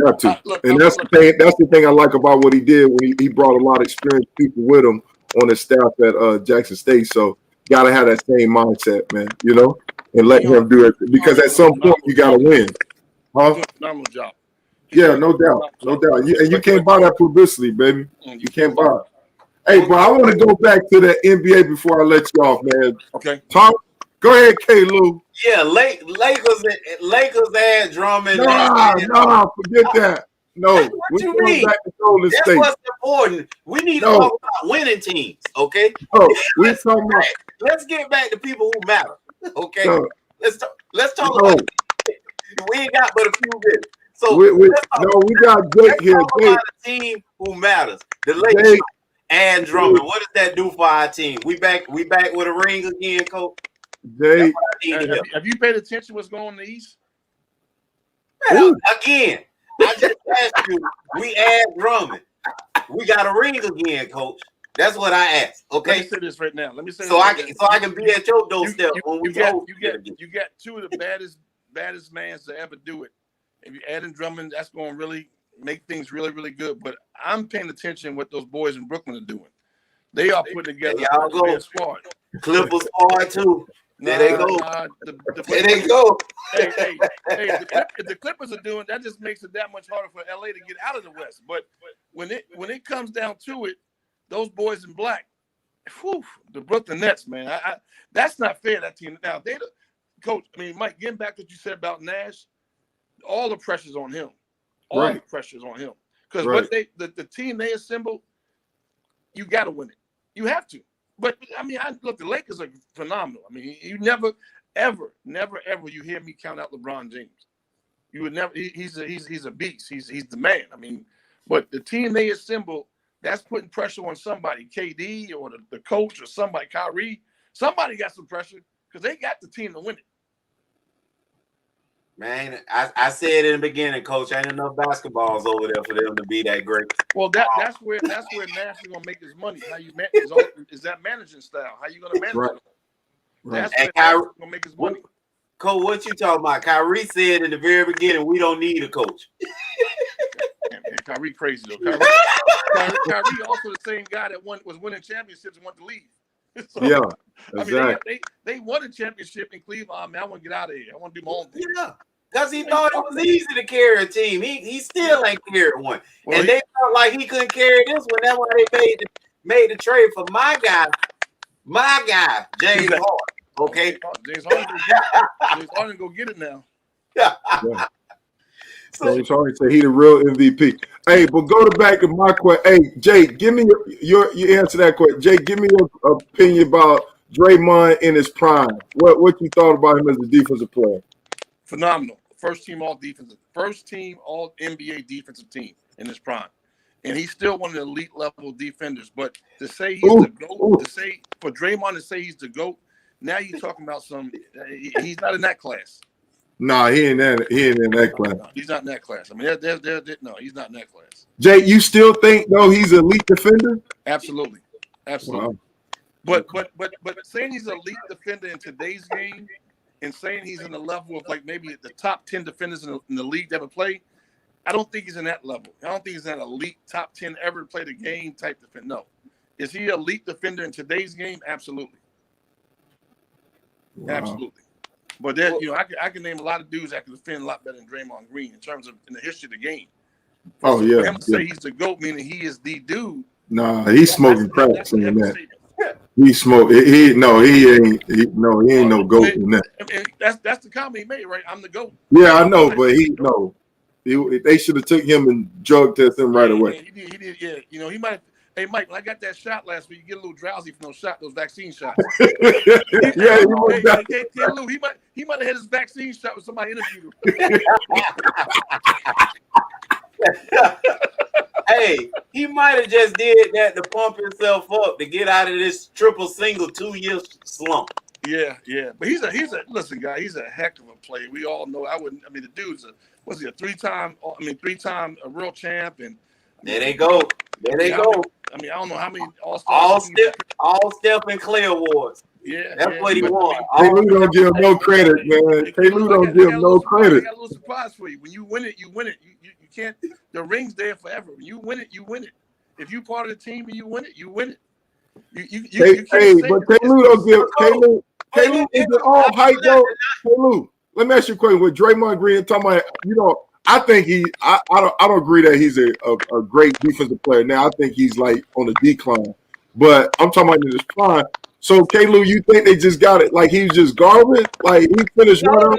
Got to. And that's the thing. That's the thing I like about what he did when he brought a lot of experienced people with him on his staff at Jackson State. So gotta have that same mindset, man. You know, and let him do it because at some point you gotta win. Huh? Phenomenal job. Yeah, no doubt. You can't buy that publicity, baby. You can't buy it. Hey, bro, I want to go back to the NBA before I let you off, man. Okay. Tom, go ahead, K. Lou. Yeah, Lakers had Drummond. Nah, forget that. No, That's what you need. That's what's important. We need to talk about winning teams, okay? No, let's get back to people who matter, okay? No. Let's talk about it. We ain't got but a few minutes. So we got Jake here. Talk about a team who matters. The Lakers and Drummond. What does that do for our team? We back with a ring again, Coach. Jake, have you paid attention to what's going on in the East? Again, I just asked you. We add Drummond. We got a ring again, Coach. That's what I asked. Okay. Let me say this right now. I can be at your doorstep when we go. You got two of the baddest mans to ever do it. If you add in Drummond, that's going to really make things really, really good. But I'm paying attention what those boys in Brooklyn are doing. They are putting together a squad. Clippers squad too. There they go. There they go. Hey, if the Clippers are doing that, just makes it that much harder for LA to get out of the West. But when it comes down to it, those boys in black, the Brooklyn Nets, man, that's not fair. That team now, Coach. I mean, Mike, getting back to what you said about Nash, all the pressure's on him. The pressure's on him because what the team they assembled, you got to win it. You have to. But I mean, look, the Lakers are phenomenal. I mean, you never, ever you hear me count out LeBron James. You would never. He's a beast. He's the man. I mean, but the team they assemble, that's putting pressure on somebody, KD or the coach or somebody, Kyrie. Somebody got some pressure because they got the team to win it. Man, I said in the beginning, Coach, ain't enough basketballs over there for them to be that great. Well, that's where Nash is gonna make his money. How you manage is that managing style? How you gonna manage it? That's where Nash is gonna make his money. Coach, what you talking about? Kyrie said in the very beginning, we don't need a coach. Man, Kyrie crazy though. Kyrie also the same guy that was winning championships and wanted to leave. So, yeah, exactly. I mean, they won a championship in Cleveland. Man, I want to get out of here. I want to do my own thing. Yeah, because he thought it was easy to carry a team. He still ain't carried one. Well, and they felt like he couldn't carry this one. That's why they made the trade for my guy, James Harden. Okay, James Harden go get it now. Yeah. James Harden said he the real MVP. Hey, but back to my question. Hey, Jake, give me your answer that question. Jake, give me your opinion about Draymond in his prime. What you thought about him as a defensive player? Phenomenal. First team all NBA defensive team in his prime. And he's still one of the elite level defenders. But to say he's the GOAT, for Draymond to say he's the GOAT, now you're talking about he's not in that class. No, he ain't in that class. No, he's not in that class. I mean, no, he's not in that class. Jay, you still think he's an elite defender? Absolutely. Wow. But saying he's an elite defender in today's game and saying he's in the level of like maybe the top 10 defenders in the league that ever play, I don't think he's in that level. I don't think he's an elite top 10 ever play the game type defender. No. Is he an elite defender in today's game? Absolutely. Wow. Absolutely. But then, I can name a lot of dudes that can defend a lot better than Draymond Green in terms of in the history of the game. Oh, so yeah. For him to say he's the GOAT, meaning he is the dude. Nah, he's smoking crack saying that. He smoke. He ain't no GOAT in that. And that's the comment he made, right? I'm the GOAT. Yeah, I know, but they should have took him and drug test him right away. He did. Yeah, he might. Hey, Mike, when I got that shot last week, you get a little drowsy from those vaccine shots. Lou, he might have had his vaccine shot with somebody interviewed him. Hey, he might have just did that to pump himself up to get out of this triple single 2 years slump. Yeah. But he's a listen, guy. He's a heck of a player. We all know. The dude's a three-time world champ, and there they go. I don't know how many all Steph and Clay awards. Yeah, that's what he won. Hey, Lou don't give him no credit, man. Hey, Lou don't give him no credit. I got a little surprise for you. When you win it, you win it. You can't. The ring's there forever. When you win it, you win it. If you part of the team and you win it, you win it. But Lou don't give. Lou is it all hype though? Hey, Lou, let me ask you a question. With Draymond Green talking about, I think I don't agree that he's a great defensive player. Now I think he's like on the decline, but I'm talking about in his prime. So Lou, you think they just got it? Like he was just garbage? Like he finished No.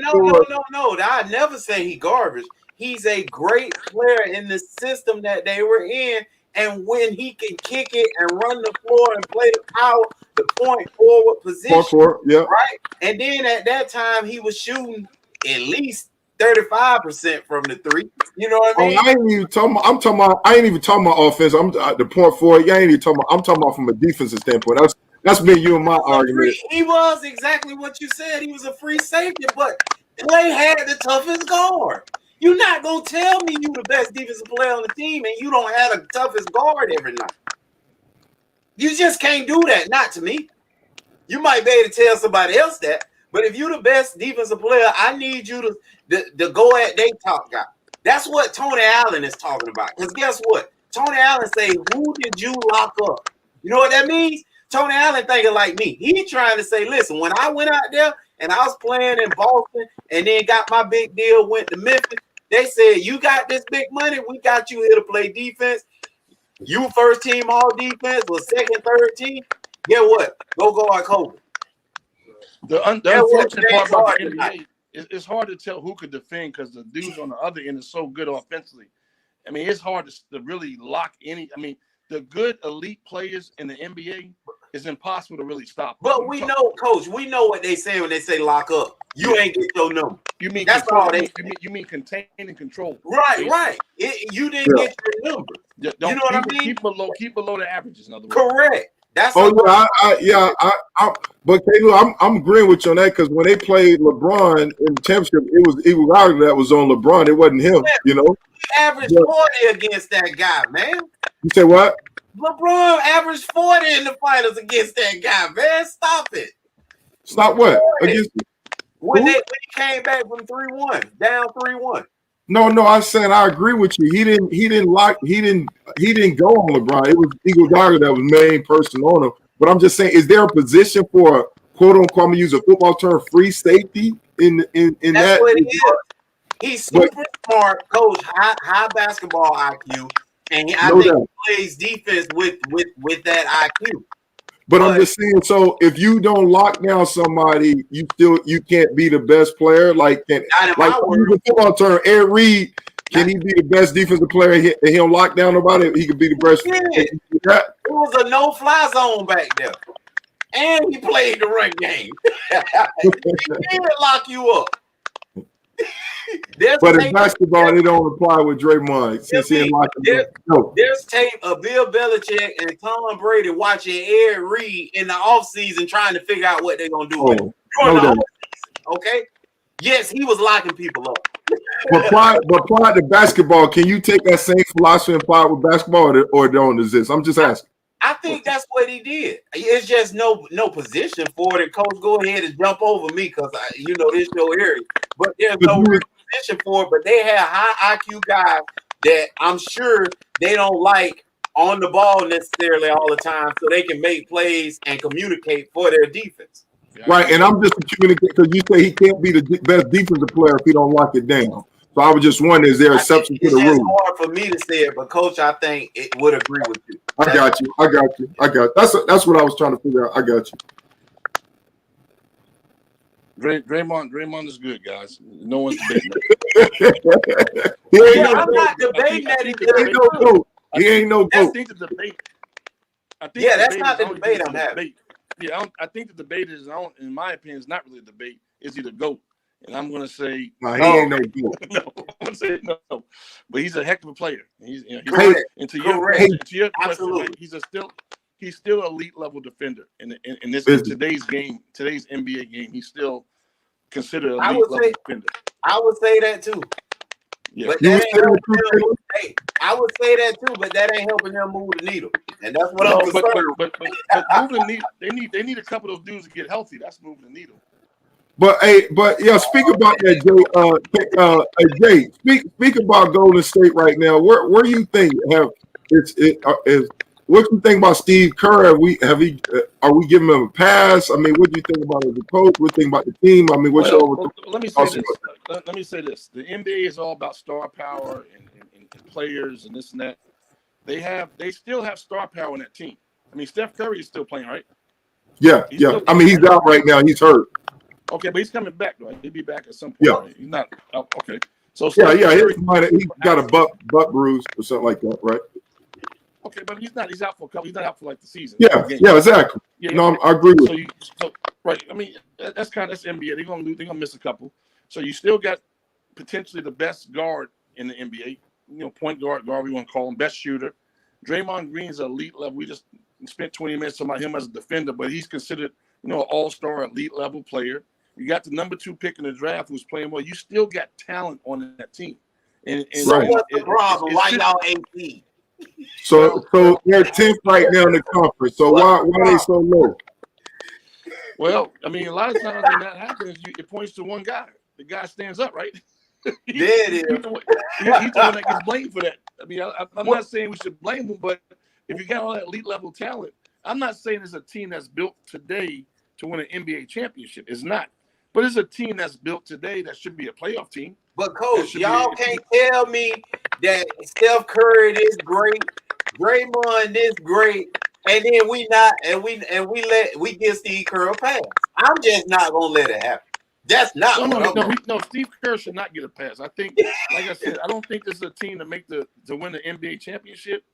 I never say he garbage. he's a great player in the system that they were in. And when he can kick it and run the floor and play the power, the point forward position, right? And then at that time, he was shooting at least 35% from the three. You know what I mean? I ain't even talking about, I ain't even talking about offense. I'm the point forward. I ain't even talking about, I'm talking about from a defensive standpoint. That's been you and my argument. He was exactly what you said. He was a free safety, but Clay had the toughest guard. You're not going to tell me you the best defensive player on the team and you don't have the toughest guard every night. You just can't do that. Not to me. You might be able to tell somebody else that, but if you're the best defensive player, I need you to go at their top guy. That's what Tony Allen is talking about. Because guess what? Tony Allen say, who did you lock up? You know what that means? Tony Allen thinking like me. He trying to say, listen, when I went out there and I was playing in Boston and then got my big deal, went to Memphis, they said, you got this big money, we got you here to play defense. You first team all defense or second, third team. Get what? Go guard Kobe. The unfortunate part about the NBA is it's hard to tell who could defend because the dudes on the other end is so good offensively. I mean, it's hard to really lock any. I mean, the good elite players in the NBA is impossible to really stop. But we know, Coach, we know what they say when they say lock up. You ain't get your number. You mean that's control, all they you mean contain and control. Right. You didn't get your number. You know what I mean? Keep below the averages, in other words. Correct. That's but Caleb, I'm agreeing with you on that because when they played LeBron in the championship, it was Iguodala that was on LeBron. It wasn't him, you know. He averaged 40 against that guy, man. You say what? LeBron averaged 40 in the finals against that guy, man. Stop it. Stop what? Against when he came back from 3-1, down 3-1. No, I'm saying I agree with you. He didn't go on LeBron. It was Iguodala that was main person on him. But I'm just saying, is there a position for a quote unquote, I'm gonna use a football term, free safety in That's that? That's what he is. He's super smart, coach, high basketball IQ, and I think he plays defense with that IQ. But I'm just saying, so if you don't lock down somebody, you can't be the best player. Like the football term, Ed Reed, can he be the best defensive player and he don't lock down nobody? He could be the best. It was a no-fly zone back there, and he played the run game. He did lock you up. But in basketball, they don't apply with Draymond. There's tape of Bill Belichick and Tom Brady watching Ed Reed in the offseason trying to figure out what they're going to do with him. Okay? Yes, he was locking people up. But apply to basketball. Can you take that same philosophy and apply it with basketball or don't exist? I'm just asking. I think that's what he did. It's just no position for it. And coach, go ahead and jump over me because this your area. But there's no position for it. But they have high IQ guys that I'm sure they don't like on the ball necessarily all the time, so they can make plays and communicate for their defense. Right, and I'm just communicating because you say he can't be the best defensive player if he don't lock it down. So I was just wondering, is there an exception to the rule? It's hard for me to say it, but coach, I think it would agree with you. I got you. That's what I was trying to figure out. I got you. Draymond is good, guys. No one's debating that. I'm not debating that. He ain't no goat. I think the debate. That's not the debate I'm having. Yeah, I think the debate is, in my opinion, is not really a debate. Is he the GOAT? And I'm going to say no. He ain't no GOAT. No, I'm going to say no. But he's a heck of a player. He's correct. And to your question, absolutely, he's still elite level defender in today's game, today's NBA game. He's still considered elite level defender. I would say that too. Yeah. But that ain't helping them. Hey, I would say that too, but that ain't helping them move the needle, and that's what I'm concerned. But moving the needle, they need a couple of those dudes to get healthy. That's moving the needle. But speak about that, Jay. Jay, speak about Golden State right now. Where you think what you think about Steve Kerr? Are we giving him a pass? I mean, what do you think about as a coach? What do you think about the team? I mean, let me say this. The NBA is all about star power and players and this and that. They still have star power in that team. I mean, Steph Curry is still playing, right? Yeah. I mean, he's out right now. He's hurt. Okay, but he's coming back, though. He'll be back at some point. Yeah. Right? He's not okay. So he's got a butt bruise or something like that, right? Okay, but he's not. He's out for a couple. He's not out for like the season. Yeah, exactly. Yeah, no, I agree with you. Right. I mean, that's NBA. They're gonna miss a couple. So you still got potentially the best guard in the NBA. Point guard, we want to call him, best shooter. Draymond Green's elite level. We just spent 20 minutes talking about him as a defender, but he's considered, an all-star elite level player. You got the number 2 pick in the draft who's playing well. You still got talent on that team. And so what's the problem? Why y'all 18? So they're 10th right now in the conference. So why are they so low? Well, I mean, a lot of times when that happens, it points to one guy. The guy stands up, right? He's the one that gets blamed for that. I mean, I'm not saying we should blame him, but if you got all that elite level talent, I'm not saying it's a team that's built today to win an NBA championship. It's not. But it's a team that's built today that should be a playoff team. But coach, y'all can't tell me that Steph Curry is great, Draymond is great, and then we give Steve Kerr a pass. I'm just not gonna let it happen. That's not no. Steve Kerr should not get a pass. I think, like I said, I don't think this is a team to win the NBA championship,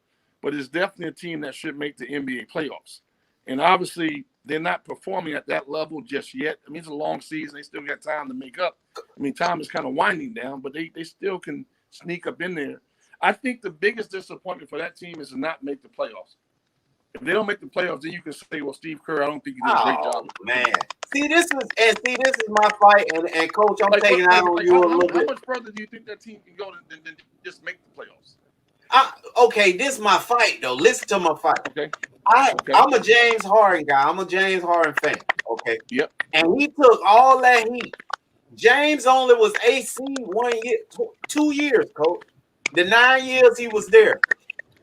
but it's definitely a team that should make the NBA playoffs. And obviously, they're not performing at that level just yet. I mean, it's a long season. They still got time to make up. I mean, time is kind of winding down, but they still can sneak up in there. I think the biggest disappointment for that team is to not make the playoffs. If they don't make the playoffs, then you can say, well, Steve Kerr, I don't think he did a great job. Man. This is my fight, and coach, I'm taking out on you a little bit. How much further do you think that team can go than just make the playoffs? Okay, this is my fight, though. Listen to my fight. Okay. I'm a James Harden guy. I'm a James Harden fan. Okay. Yep. And he took all that heat. James only was AC 1 year, 2 years, coach. The 9 years he was there.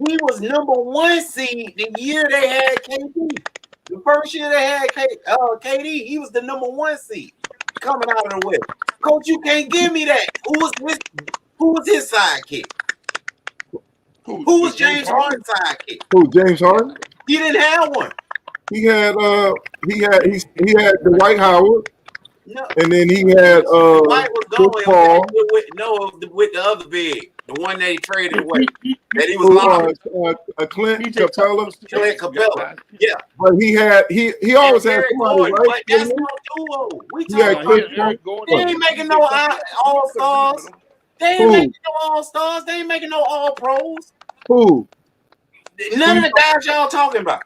He was number 1 seed the year they had KD. The first year they had KD, he was the number 1 seed coming out of the West. Coach, you can't give me that. Who was his sidekick? Who was James Harden's sidekick? Who, James Harden? He didn't have one. He had Dwight Howard. No. And then he had Dwight was going with the other big, the one that he traded away. That he was Clint Capella. Clint Capella. Yeah. But he always had somebody, right? But that's no duo. They ain't making no all-stars. They ain't making no all-stars. They ain't making no all-pros. Who? None of the guys y'all talking about.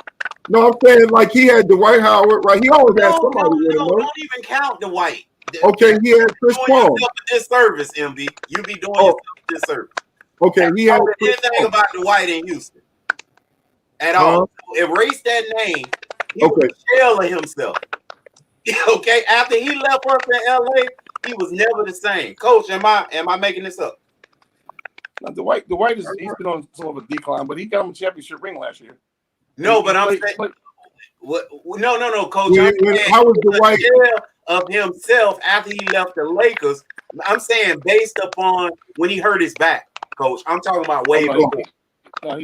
No, I'm saying like he had Dwight Howard, right? He always had somebody with him. Don't even count Dwight. Okay, he had Chris Paul. Disservice, MB. You be doing yourself a disservice. Okay, he had anything about Dwight in Houston at all. Erase that name. He was a shell of himself. Okay, after he left us in LA, he was never the same. Coach, am I making this up? Now, Dwight he's been on sort of a decline, but he got him a championship ring last year. No, but I'm saying, no, Coach. How was Dwight of himself after he left the Lakers? I'm saying based upon when he hurt his back, Coach. I'm talking about way before. No,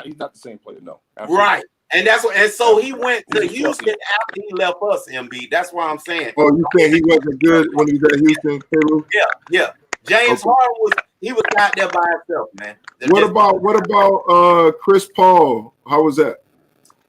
he's not the same player. No, absolutely. Right, and so he went to Houston after he left us. MB. That's why I'm saying. Oh, you saying he wasn't good when he was at Houston? Yeah. James Harden was out there by himself, man. What about Chris Paul? How was that?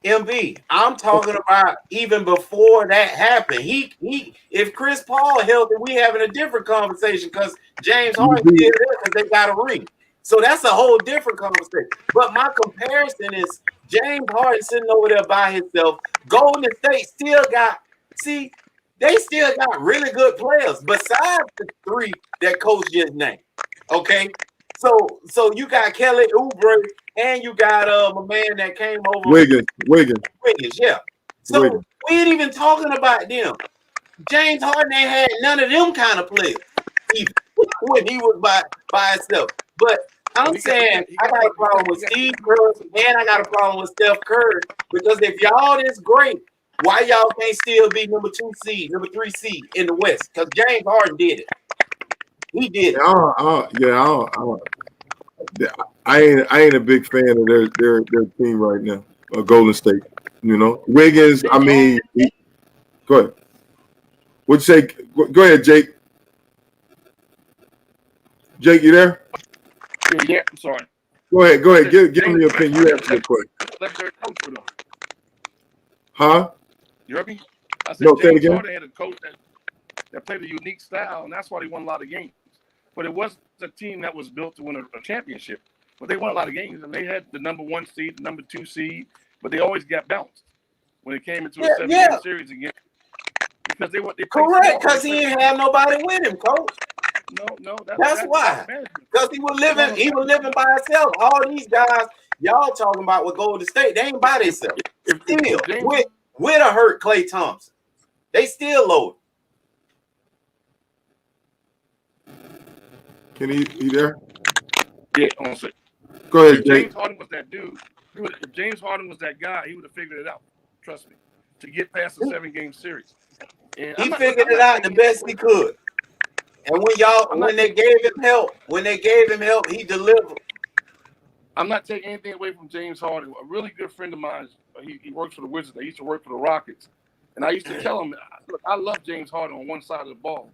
MB, I'm talking about even before that happened. If Chris Paul healthy, we having a different conversation because James Harden did it because they got a ring. So that's a whole different conversation. But my comparison is James Harden sitting over there by himself. Golden State still got really good players besides the 3 that coach just named. Okay. So you got Kelly Oubre and you got my man that came over. Wiggins, yeah. So we ain't even talking about them. James Harden ain't had none of them kind of players even when he was by himself. But I'm saying I got a problem with Steve Kerr and I got a problem with Steph Curry because if y'all this great, why y'all can't still be number 2 seed, number 3 seed in the West? Because James Harden did it. He did. I ain't a big fan of their team right now. Golden State, Wiggins. I mean, go ahead. What'd you say? Go ahead, Jake. Jake, you there? Yeah, I'm sorry. Go ahead. Give me your opinion. You answer the question. Huh? You heard me? I said No, say it James again. Harden had a coach that played a unique style, and that's why they won a lot of games. But it wasn't a team that was built to win a championship. But they won a lot of games, and they had the number 1 seed, the number 2 seed, but they always got bounced when it came into a 7-game series again. Because they correct, because he didn't have nobody with him, coach. No, that's why. Because he was living by himself. All these guys y'all talking about with Golden State, they ain't by themselves. Still, with a hurt Klay Thompson, they still loaded. Can he there? Yeah, on second. Go ahead, if Jake. James Harden was that dude, if James Harden was that guy, he would have figured it out. Trust me, to get past the 7-game series. And he figured it out the best he could. And when they gave him help, he delivered. I'm not taking anything away from James Harden. A really good friend of mine, he works for the Wizards. I used to work for the Rockets. And I used to tell him, look, I love James Harden on one side of the ball.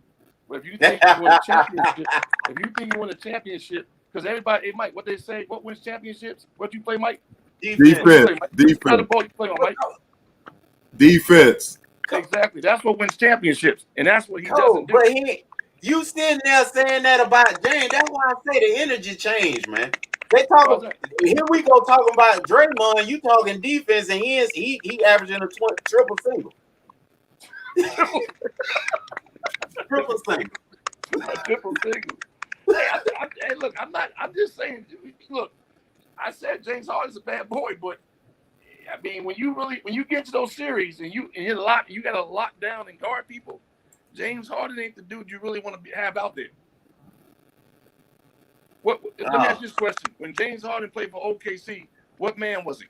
But if you think you win a championship, because everybody, hey, Mike, what they say, what wins championships? What you play, Mike? Defense. Defense. Ball you play on, Mike? Defense. Exactly. That's what wins championships. And that's what he doesn't do. But you sitting there saying that about James. That's why I say the energy changed, man. They talking. Here we go talking about Draymond. You talking defense, and he averaging a triple single. Triple single. Triple single. Hey, look, I'm just saying. Look, I said James Harden's a bad boy, but I mean, when you get to those series and you got to lock down and guard people. James Harden ain't the dude you really want to have out there. Let me ask you this question: when James Harden played for OKC, what man was he?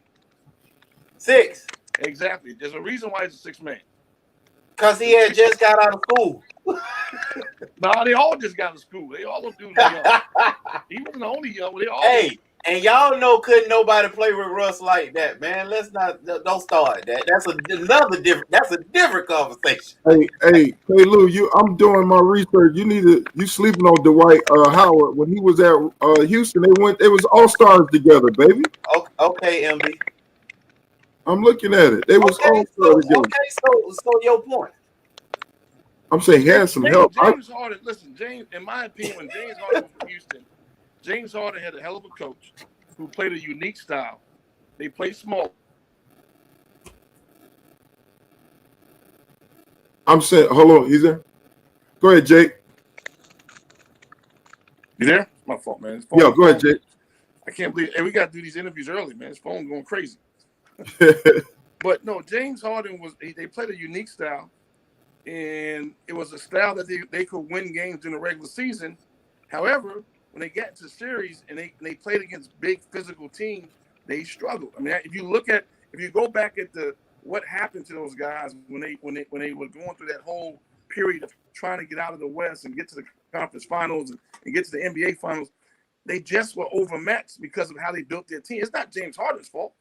6. Exactly. There's a reason why he's a 6 man. Because he had just got out of school. No, they all just got out of school. They all do young. He wasn't the only young. They all. And y'all know couldn't nobody play with Russ like that, man. Don't start that. That's a different conversation. Hey, Lou, I'm doing my research. You sleeping on Dwight Howard. When he was at Houston, they was all-stars together, baby. Okay, MB. I'm looking at it. They was all-stars together. Okay, so your point. I'm saying he had some help. James Harden, listen, in my opinion, when James Harden was from Houston, James Harden had a hell of a coach who played a unique style. They play small. I'm saying, hold on, he's there. Go ahead, Jake. You there? My fault, man. Yeah, go ahead, Jake. I can't believe we got to do these interviews early, man. His phone going crazy. But no, James Harden they played a unique style, and it was a style that they could win games in the regular season. However, when they got to the series and they played against big physical teams, they struggled. I mean, if you go back at what happened to those guys when they were going through that whole period of trying to get out of the West and get to the conference finals and get to the NBA finals, they just were overmatched because of how they built their team. It's not James Harden's fault.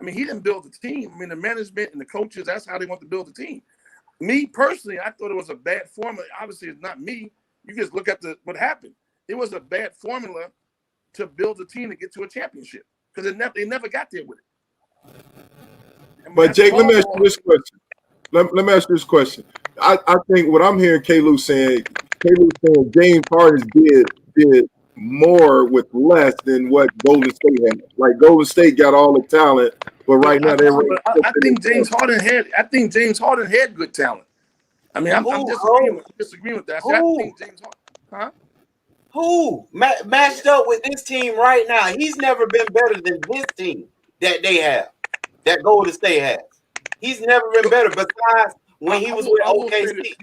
I mean, he didn't build the team. I mean, the management and the coaches, that's how they want to build the team. Me personally, I thought it was a bad formula. Obviously, it's not me. You just look at what happened. It was a bad formula to build a team to get to a championship because they never got there with it. But Jake, let me ask you this question. Let me ask you this question. I think what I'm hearing K-Lou saying James Harden did more with less than what Golden State had. Like Golden State got all the talent, but right now I think James Harden had good talent. I mean, I'm disagreeing with that. I think James Harden, huh? Who matched up with this team right now? He's never been better than this team that they have, that Golden State has. He's never been better. Besides when he was with OKC,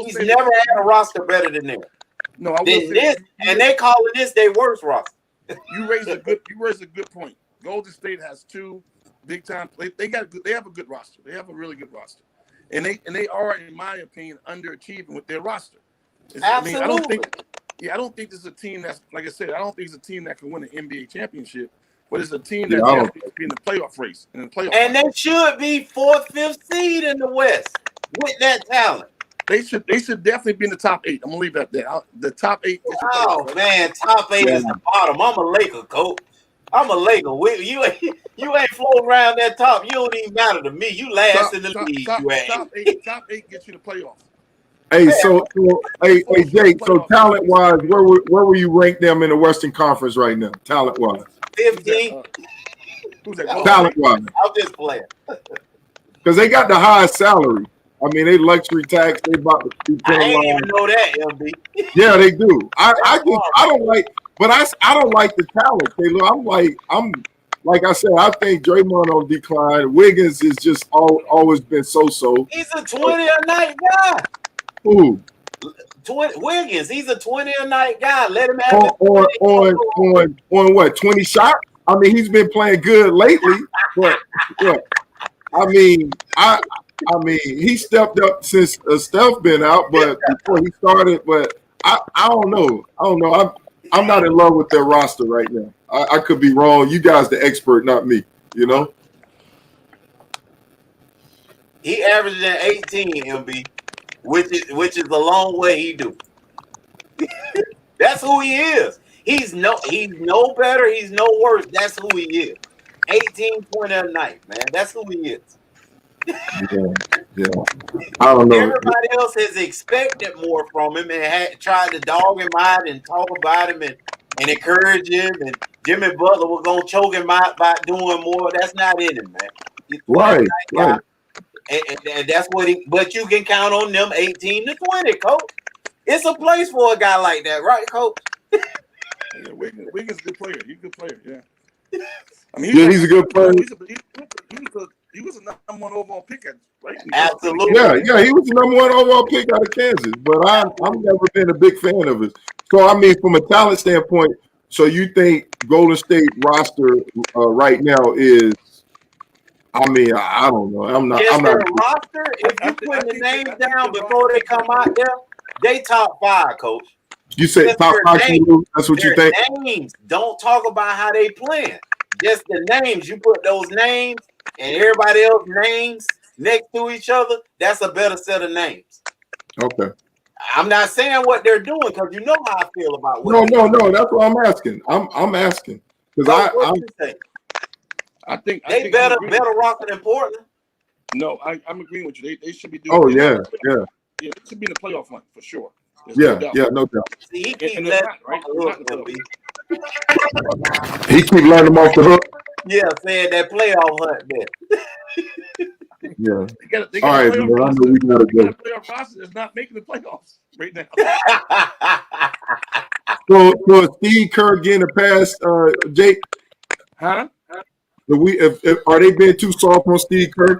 he's never had a roster better than them. No, I will say this, and they calling this their worst roster. You raised a good point. Golden State has 2 big time. They have a good roster. They have a really good roster, and they are, in my opinion, underachieving with their roster. Absolutely. I don't think this is a team that's, like I said, I don't think it's a team that can win an NBA championship, but it's a team that has to be in the playoff race. And they should be 4th, 5th seed in the West with that talent. They should definitely be in the top 8. I'm gonna leave that there. The top 8. Oh man, top 8 is the bottom. I'm a Laker, coach. I'm a Laker. You ain't floating around that top. You don't even matter to me. You last in the league. Top eight gets you the playoffs. Hey, hey, Jake. So talent wise, where were you rank them in the Western Conference right now? Talent wise, 15. Who's that? Talent wise, I'm just playing. Because they got the highest salary. I mean, they luxury tax. They about to be I ain't even know that, LB. Yeah, they do. I don't like, but I don't like the talent. I'm like I said, I think Draymond on decline. Wiggins is just always been so. He's a 20 a night guy. Who? 20 Wiggins. He's a 20 a night guy. Let him have on what 20 shots. I mean, he's been playing good lately, but I mean, he stepped up since Steph been out, but before he started, but I don't know. I'm not in love with their roster right now. I could be wrong. You guys the expert, not me, you know? He averaged an 18, MB, which is a long way he do. That's who he is. He's no better, he's no worse. That's who he is. 18 point a night, man. That's who he is. Yeah. I don't know. Everybody else has expected more from him and had tried to dog him out and talk about him and encourage him. And Jimmy Butler was gonna choke him out by doing more. That's not in him, man. Right. And that's what but you can count on them 18 to 20, coach. It's a place for a guy like that, right, coach? Yeah, Wiggins is a good player. He's a good player, yeah. I mean, he's a good player. He was a number 1 overall pick, right? Absolutely. Yeah, he was the number 1 overall pick out of Kansas, but I've never been a big fan of his. So I mean, from a talent standpoint, so you think Golden State roster right now is? I mean, I don't know. I'm not. Roster. If you put the names down before they come out there, they top 5, coach. You say top 5? That's what you think? Names. Don't talk about how they playing. Just the names. You put those names and everybody else names next to each other. That's a better set of names. Okay. I'm not saying what they're doing because you know how I feel about what. No. That's what I'm asking. I'm asking because I think they better rock than Portland. No, I'm agreeing with you. They should be doing. Oh yeah. They should be in the playoff hunt for sure. No doubt. See, he keep letting right. He keep letting them off the hook. Yeah, saying that playoff hunt there. Yeah. They all right, man. I know we gotta go. Playoff roster is not making the playoffs right now. So Steve Kerr getting a pass, Jake? Huh? Are they being too soft on Steve Kerr?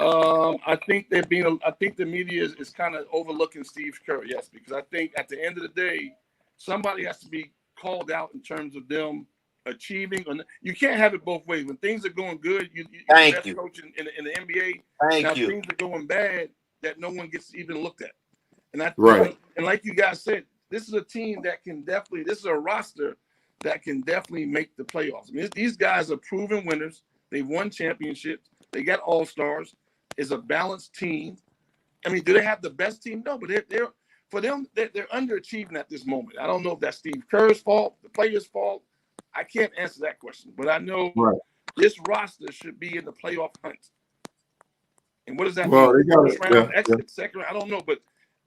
I think the media is kind of overlooking Steve Kerr, yes, because I think at the end of the day, somebody has to be called out in terms of them achieving. You can't have it both ways. When things are going good, you're the best coach in the NBA. Now things are going bad, that no one gets even looked at. And and like you guys said, this is a team that can definitely. This is a roster that can definitely make the playoffs. I mean, these guys are proven winners. They've won championships. They got all-stars. It's a balanced team. I mean, do they have the best team? No, but they're underachieving at this moment. I don't know if that's Steve Kerr's fault, the players' fault. I can't answer that question, but I know this roster should be in the playoff hunt. And what does that mean? They got exit, second round, I don't know, but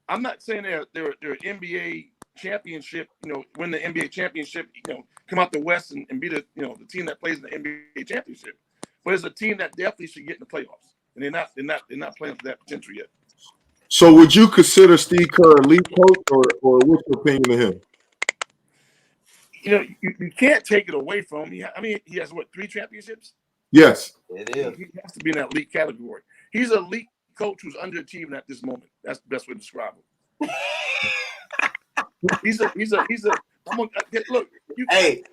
I'm not saying they're an NBA championship, win the NBA championship, come out the West and be the team that plays in the NBA championship. But it's a team that definitely should get in the playoffs, and they're not playing for that potential yet. So, would you consider Steve Kerr a lead coach, or what's your opinion of him? You can't take it away from him. He has 3 championships? Yes, it is. He has to be in that elite category. He's an elite coach who's underachieving at this moment. That's the best way to describe him. He's a. Look. You and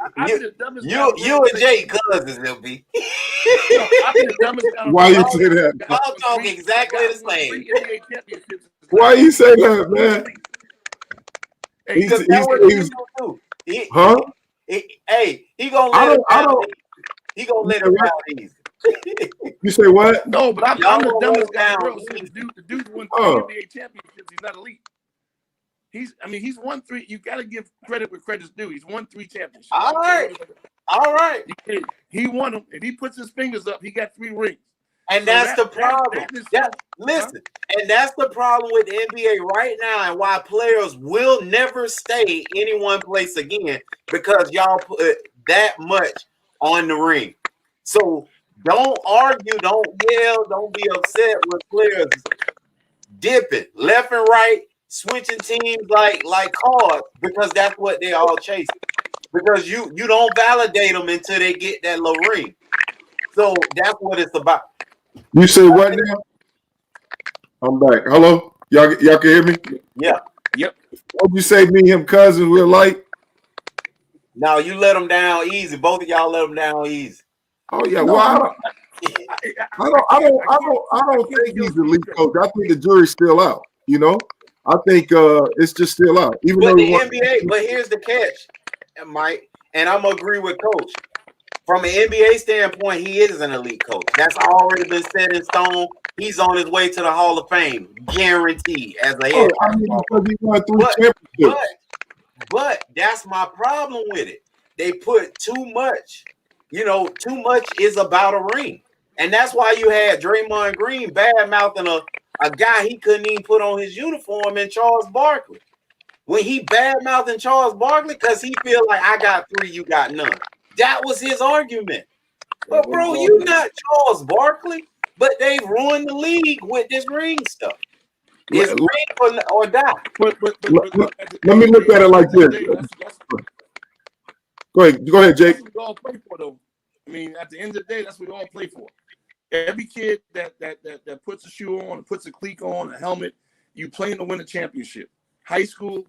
Jay cousins, LB. Why you say that? Y'all talk exactly the same. Why you say that, man? He gonna let it out. He gonna let it out easy. You say what? No, but I'm the dumbest guy in the world. down. The dude won 3 NBA championships. He's not elite. He's won 3. You got to give credit where credit's due. He's won 3 championships. All right. He won them. If he puts his fingers up, he got 3 rings. And so that's the problem. Listen, and that's the problem with the NBA right now, and why players will never stay any one place again, because y'all put that much on the ring. So don't argue, don't yell, don't be upset with players dipping left and right, switching teams like cars, because that's what they all chasing. Because you don't validate them until they get that little ring. So that's what it's about. You say what now? I'm back. Hello? Y'all can hear me? Yeah. Yep. What'd you say, me and him cousins, we're like? No, you let them down easy. Both of y'all let them down easy. Oh yeah. Well, I don't think he's the lead coach. I think the jury's still out. You know, I think it's just still out. Even though the NBA, but here's the catch, Mike, and I'm gonna agree with Coach. From an NBA standpoint, he is an elite coach. That's already been set in stone. He's on his way to the Hall of Fame, guaranteed, as a head. Because he won 3 championships. But that's my problem with it. They put too much. You know, too much is about a ring. And that's why you had Draymond Green bad-mouthing a guy he couldn't even put on his uniform in Charles Barkley. When he bad-mouthing Charles Barkley because he feel like, I got 3, you got none. That was his argument. But, bro, you not Charles Barkley, but they ruined the league with this ring stuff. It's ring or die. But let me look at it like this. Go ahead, Jake. That's what we all play for, though. I mean, at the end of the day, that's what we all play for. Every kid that puts a shoe on, puts a cleat on, a helmet, you playing to win a championship. High school,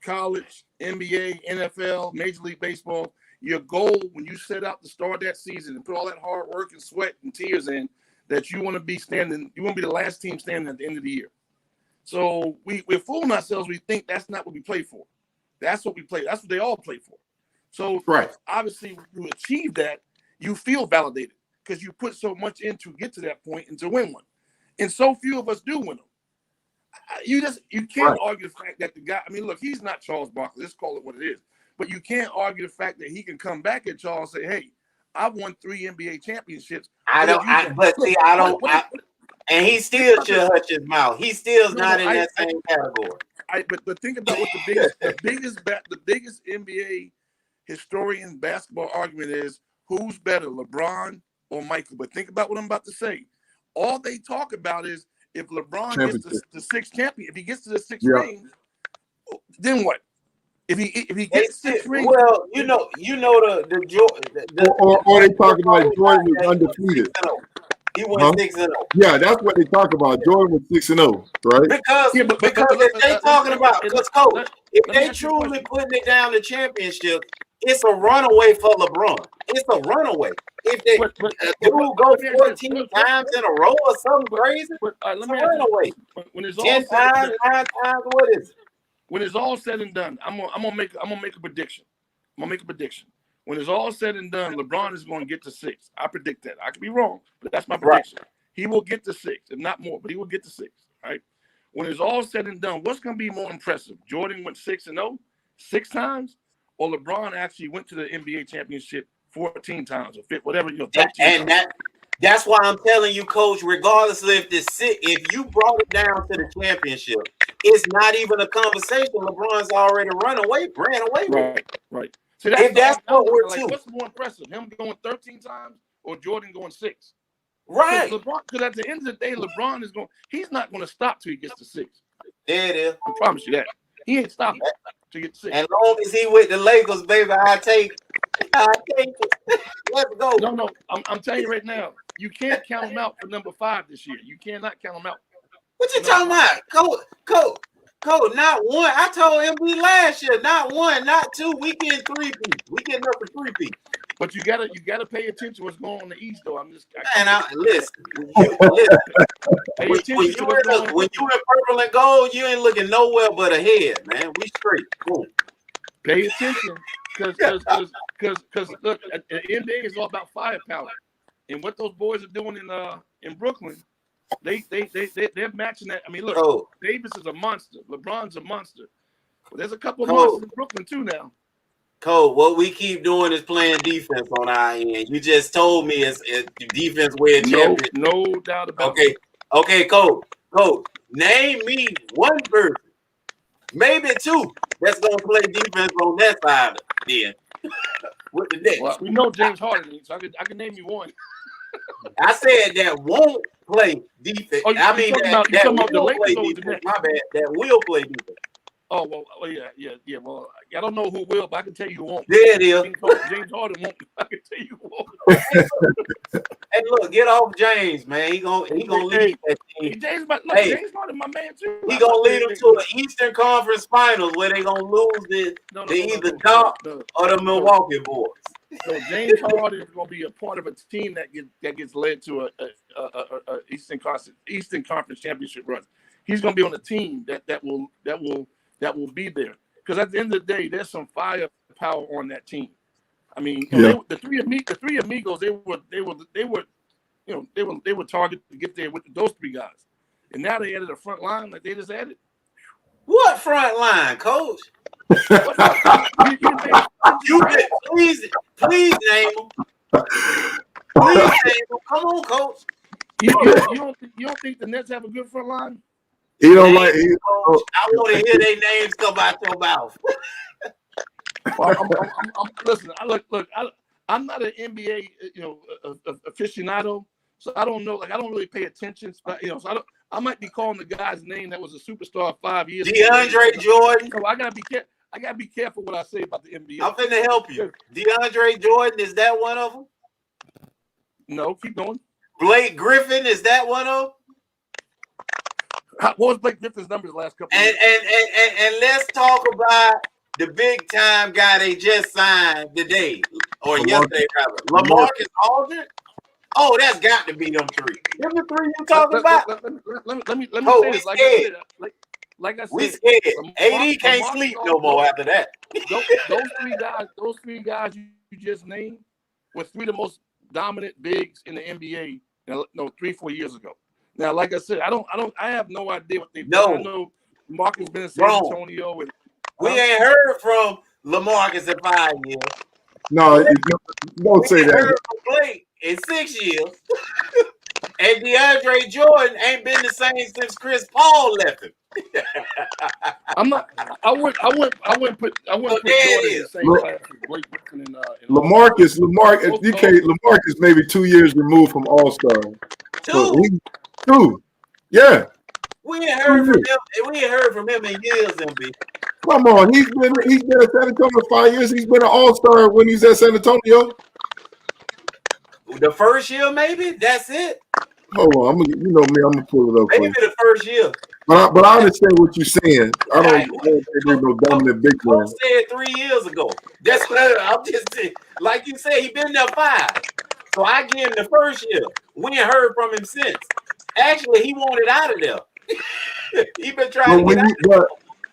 college, NBA, NFL, Major League Baseball. Your goal when you set out to start that season and put all that hard work and sweat and tears in, that you want to be standing, you want to be the last team standing at the end of the year. So we're fooling ourselves. We think that's not what we play for. That's what we play. That's what they all play for. So obviously, when you achieve that, you feel validated because you put so much in to get to that point and to win one. And so few of us do win them. You can't argue the fact that the guy. I mean, look, he's not Charles Barkley. Let's call it what it is. But you can't argue the fact that he can come back at Charles and say, "Hey, I've won 3 NBA championships." And he still should hush his mouth. He still's not in that same category. But think about what the biggest NBA historian basketball argument is: who's better, LeBron or Michael? But think about what I'm about to say. All they talk about is if LeBron gets the 6th champion, if he gets to the 6th ring, then what? If he gets 6 rings, well, you know the or they talk about Jordan was undefeated. He won 6-0. Yeah, that's what they talk about. Jordan was 6-0, right? Because if they talking about, because Coach, if they truly putting it down to championship, it's a runaway for LeBron. It's a runaway. If they dude go 14 times in a row or something crazy, it's a runaway. When it's 10 times, 9 times, what is it? When it's all said and done, I'm gonna make a prediction. When it's all said and done, LeBron is going to get to 6. I predict that. I could be wrong, but that's my prediction. Right. He will get to 6, if not more, but he will get to 6. Right? When it's all said and done, what's going to be more impressive? Jordan went 6-0 6 times, or LeBron actually went to the NBA championship 14 times or 15, whatever, 13 and times. That's why I'm telling you, Coach, regardless of if you brought it down to the championship, it's not even a conversation. LeBron's already ran away with it. Right. So that's what we're like. What's more impressive, him going 13 times or Jordan going 6? Right. Because at the end of the day, LeBron he's not going to stop till he gets to 6. There it is. I promise you that. He ain't stopping to get to 6. As long as he with the Lakers, baby, I take it. Let's go. No. I'm telling you right now, you can't count him out for number 5 this year. You cannot count him out. What you talking about? Coach, not one. I told MB last year, not 1, not 2. We getting 3-peat. We getting up to 3-peat. But you gotta pay attention to what's going on in the East, though. Listen. Pay attention to what's going on. When you in purple and gold, you ain't looking nowhere but ahead, man. We straight. Boom. Pay attention, because look, at the NBA is all about firepower. And what those boys are doing in Brooklyn, they're matching that. I mean, look, Davis is a monster. LeBron's a monster. But there's a couple of monsters in Brooklyn too now. Cole, what we keep doing is playing defense on our end. You just told me it's defense win championship. No doubt about it. Okay, Cole, name me one person, maybe two, that's gonna play defense on that side then. With the Knicks. Well, we know James Harden, so I can name you one. I said that won't play defense. Oh, I mean that will play defense. defense. My bad. That will play defense. Oh well, yeah. Well, I don't know who will, but I can tell you who won't. There it is. James Harden won't. I can tell you who won't. Hey, look, get off James, man. He gonna lead that team. James Harden, my man too. He gonna lead them to the Eastern Conference Finals where they gonna lose either Doc or the Milwaukee boys. So James Harden is gonna be a part of a team that gets led to a Eastern Conference championship run. He's gonna be on a team that will be there, because at the end of the day, there's some firepower on that team. I mean, the three amigos, they were targeted to get there with those three guys, and now they added a front line like they just added. What front line, Coach? Please name them. Please name them. Come on, Coach. You don't think the Nets have a good front line? He don't like. I want to hear their names come out your mouth. Well, listen. I'm not an NBA aficionado, so I don't know. Like, I don't really pay attention. So I might be calling the guy's name that was a superstar 5 years ago. DeAndre Jordan. So I gotta be careful what I say about the NBA. I'm finna help you. DeAndre Jordan, is that one of them? No, keep going. Blake Griffin, is that one of them? What was Blake Griffin's numbers the last couple of years? And let's talk about the big time guy they just signed today or yesterday, rather. LaMarcus Aldridge. Oh, that's got to be them three. Them the three you talking about? Let me say this. Like I said, we scared. AD can't sleep no more after that. Those three guys you just named were three of the most dominant bigs in the NBA 3-4 years ago. Now, like I said, I have no idea what they've done. I know Marcus been in San Antonio, and we ain't heard from LaMarcus in 5 years. No, don't say that. Heard from Blake in 6 years, and DeAndre Jordan ain't been the same since Chris Paul left him. I'm not. I wouldn't put Jordan in the same class as Blake Griffin and LaMarcus. LaMarcus maybe 2 years removed from All-Star. Two. Yeah. We ain't heard from him. We ain't heard from him in years, MB. Come on, he's been at San Antonio 5 years. He's been an All-Star when he's at San Antonio. The first year, maybe. That's it. Hold on, I'm gonna pull it up. Maybe the first year. But I understand what you're saying. I don't think there's no dominant big one. I said 3 years ago. That's what I'm just saying. Like you said, he been there 5. So I give him the first year. We ain't heard from him since. Actually, he wanted out of there. He been trying to get out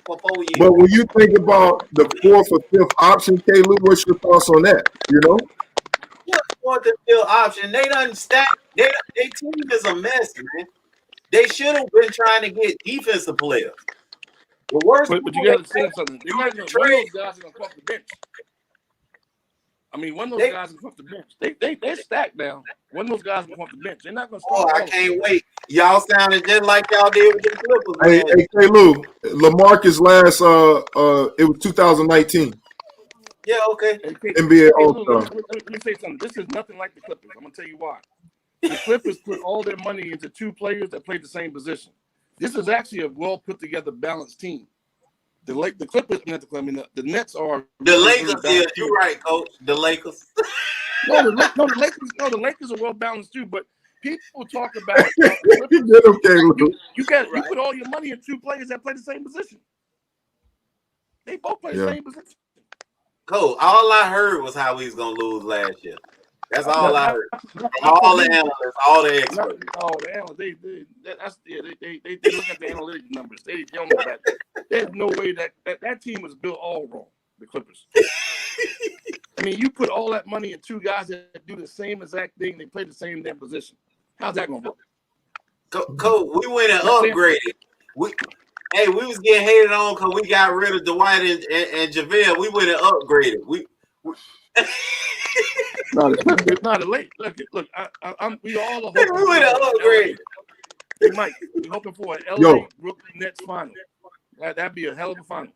for 4 years. But when you think about the 4th or 5th option, K-Lou, what's your thoughts on that? You know? What 4th and 5th option? They done stacked. Their team is a mess, man. They should have been trying to get defensive players. The worst. But you got to say something. One of those guys are gonna come off the bench. I mean, one of those guys come off the bench. They're stacked now. One of those guys come off the bench. They're not gonna start. Oh, I can't wait. Y'all sounded just like y'all did with the Clippers. Hey, K-Lou, LaMarcus last it was 2019. Yeah, okay. NBA All-Star. Let me say something. This is nothing like the Clippers. I'm gonna tell you why. The Clippers put all their money into 2 players that played the same position. This is actually a well put together, balanced team. The Clippers, the Nets are the Lakers. Yeah, you're right, Coach. The Lakers. The Lakers are well balanced too. But people talk about you put all your money in 2 players that play the same position. They both play the same position. Coach, all I heard was how we was gonna lose last year. That's all I heard. From all the analysts, all the experts. All the analysts, they look at the analytic numbers. They don't know that. There's no way that team was built all wrong. The Clippers. I mean, you put all that money in two guys that do the same exact thing. They play the same damn position. How's that going to work? Coach, we went and upgraded. We was getting hated on because we got rid of Dwight and JaVale. We went and upgraded. We it's not late. Look. We all are hoping. We went and upgraded. Mike, we're hoping for an LA Brooklyn Nets final. That'd be a hell of a final.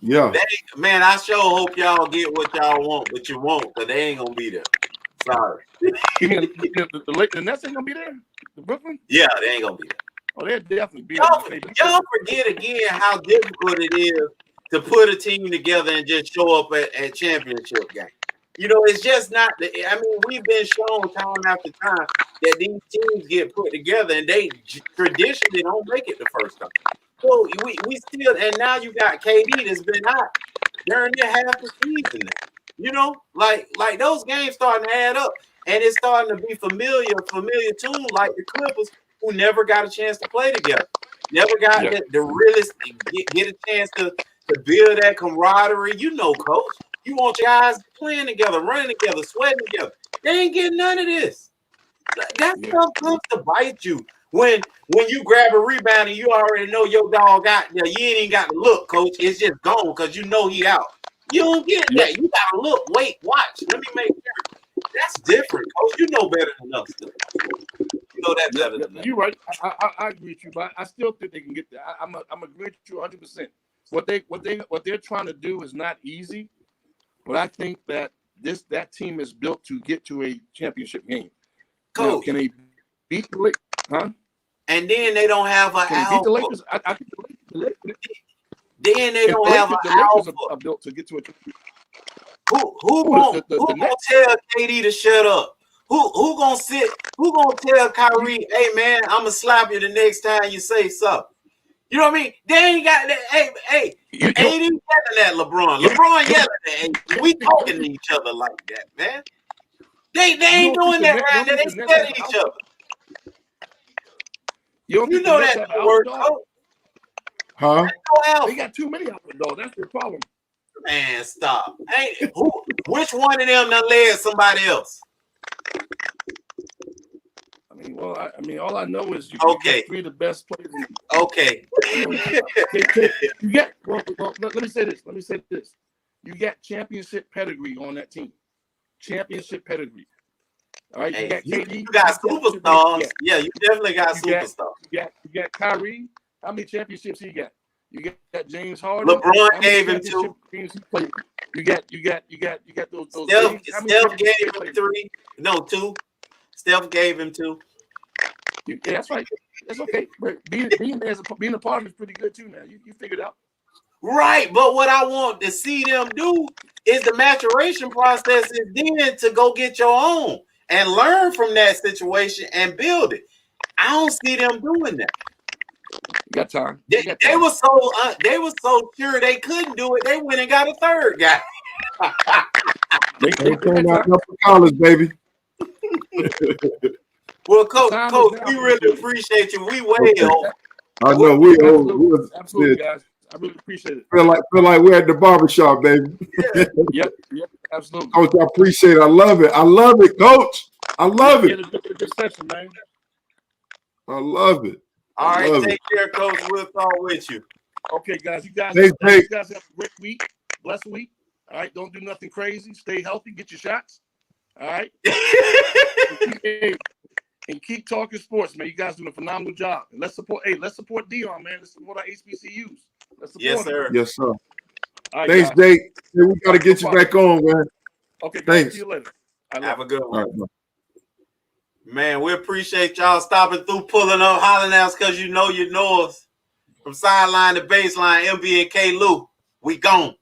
Yeah. Man, I sure hope y'all get what y'all want, but you won't, because they ain't gonna be there. Sorry. The Nets ain't gonna be there? The Brooklyn? Yeah, they ain't gonna be there. Oh, they'll definitely be there. Y'all forget again how difficult it is to put a team together and just show up at championship game. You know, it's just not. I mean, we've been shown time after time that these teams get put together and they traditionally don't make it the first time. So we still, and now you got KD that's been out during the half the season. You know, like those games starting to add up, and it's starting to be familiar too, like the Clippers, who never got a chance to play together, never got the realest get a chance to build that camaraderie. You know, Coach, you want your guys playing together, running together, sweating together. They ain't getting none of this. That stuff comes to bite you. When you grab a rebound and you already know your dog out there, you ain't even got to look, Coach. It's just gone because you know he out. You don't get that. You got to look, wait, watch. Let me make sure. That's different, Coach. You know better than us. You know that better than us. You're right. I agree with you, but I still think they can get there. I'm agree with you 100%. What they're trying to do is not easy, but I think that that team is built to get to a championship game. Coach, now, can they beat the Lakers? Huh? And then they don't have an alpha. Beat the Lakers? I think the Lakers. Then they don't have an alpha. Are built to get to a. Who gonna tell KD to shut up? Who gonna sit? Who gonna tell Kyrie, hey man, I'm gonna slap you the next time you say something? You know what I mean? They ain't got that. Hey, AD yelling at LeBron. LeBron yelling at AD. We talking to each other like that, man. They ain't doing that right now. They scared of each other. You know that word, Coach. Huh? They got too many alpha dogs. That's the problem. Man, stop. Hey, which one of them done led somebody else? I mean, all I know is you get three of the best players. Okay. You get well, let me say this. You got championship pedigree on that team. Championship pedigree. All right, hey, you got KD. You got superstars. Yeah, you definitely got superstars. You got Kyrie. How many championships he got? You got James Harden. LeBron gave him 2. You got those. Steph gave him 3. No, 2. Steph gave him 2. Yeah, that's right. That's okay. But being a part of it is pretty good too. Now you figured it out. Right, but what I want to see them do is the maturation process is then to go get your own and learn from that situation and build it. I don't see them doing that. You got time. They were so sure they couldn't do it. They went and got a third guy. they came out for college, baby. Well, Coach, we really appreciate you. We way over. I know we over. Absolutely, guys. I really appreciate it. Feel like we're at the barbershop, baby. Yep, absolutely. Coach, I appreciate it. I love it, Coach. I love it. Good session, man. I love it. All right, take care, Coach. We'll talk with you. Okay, guys. You guys have a great week. Blessed week. All right. Don't do nothing crazy. Stay healthy. Get your shots. All right. And keep talking sports, man. You guys doing a phenomenal job. And let's support Dion, man. Let's support our HBCUs. Let's support yes, sir. Them. Yes, sir. Right, thanks, guys. Jake. Hey, we got to get you back on, man. Okay, thanks. See you later. Have a good one. Right, man, we appreciate y'all stopping through, pulling up, hollering at us because you know us. From sideline to baseline, MB and K. Lou, we gone.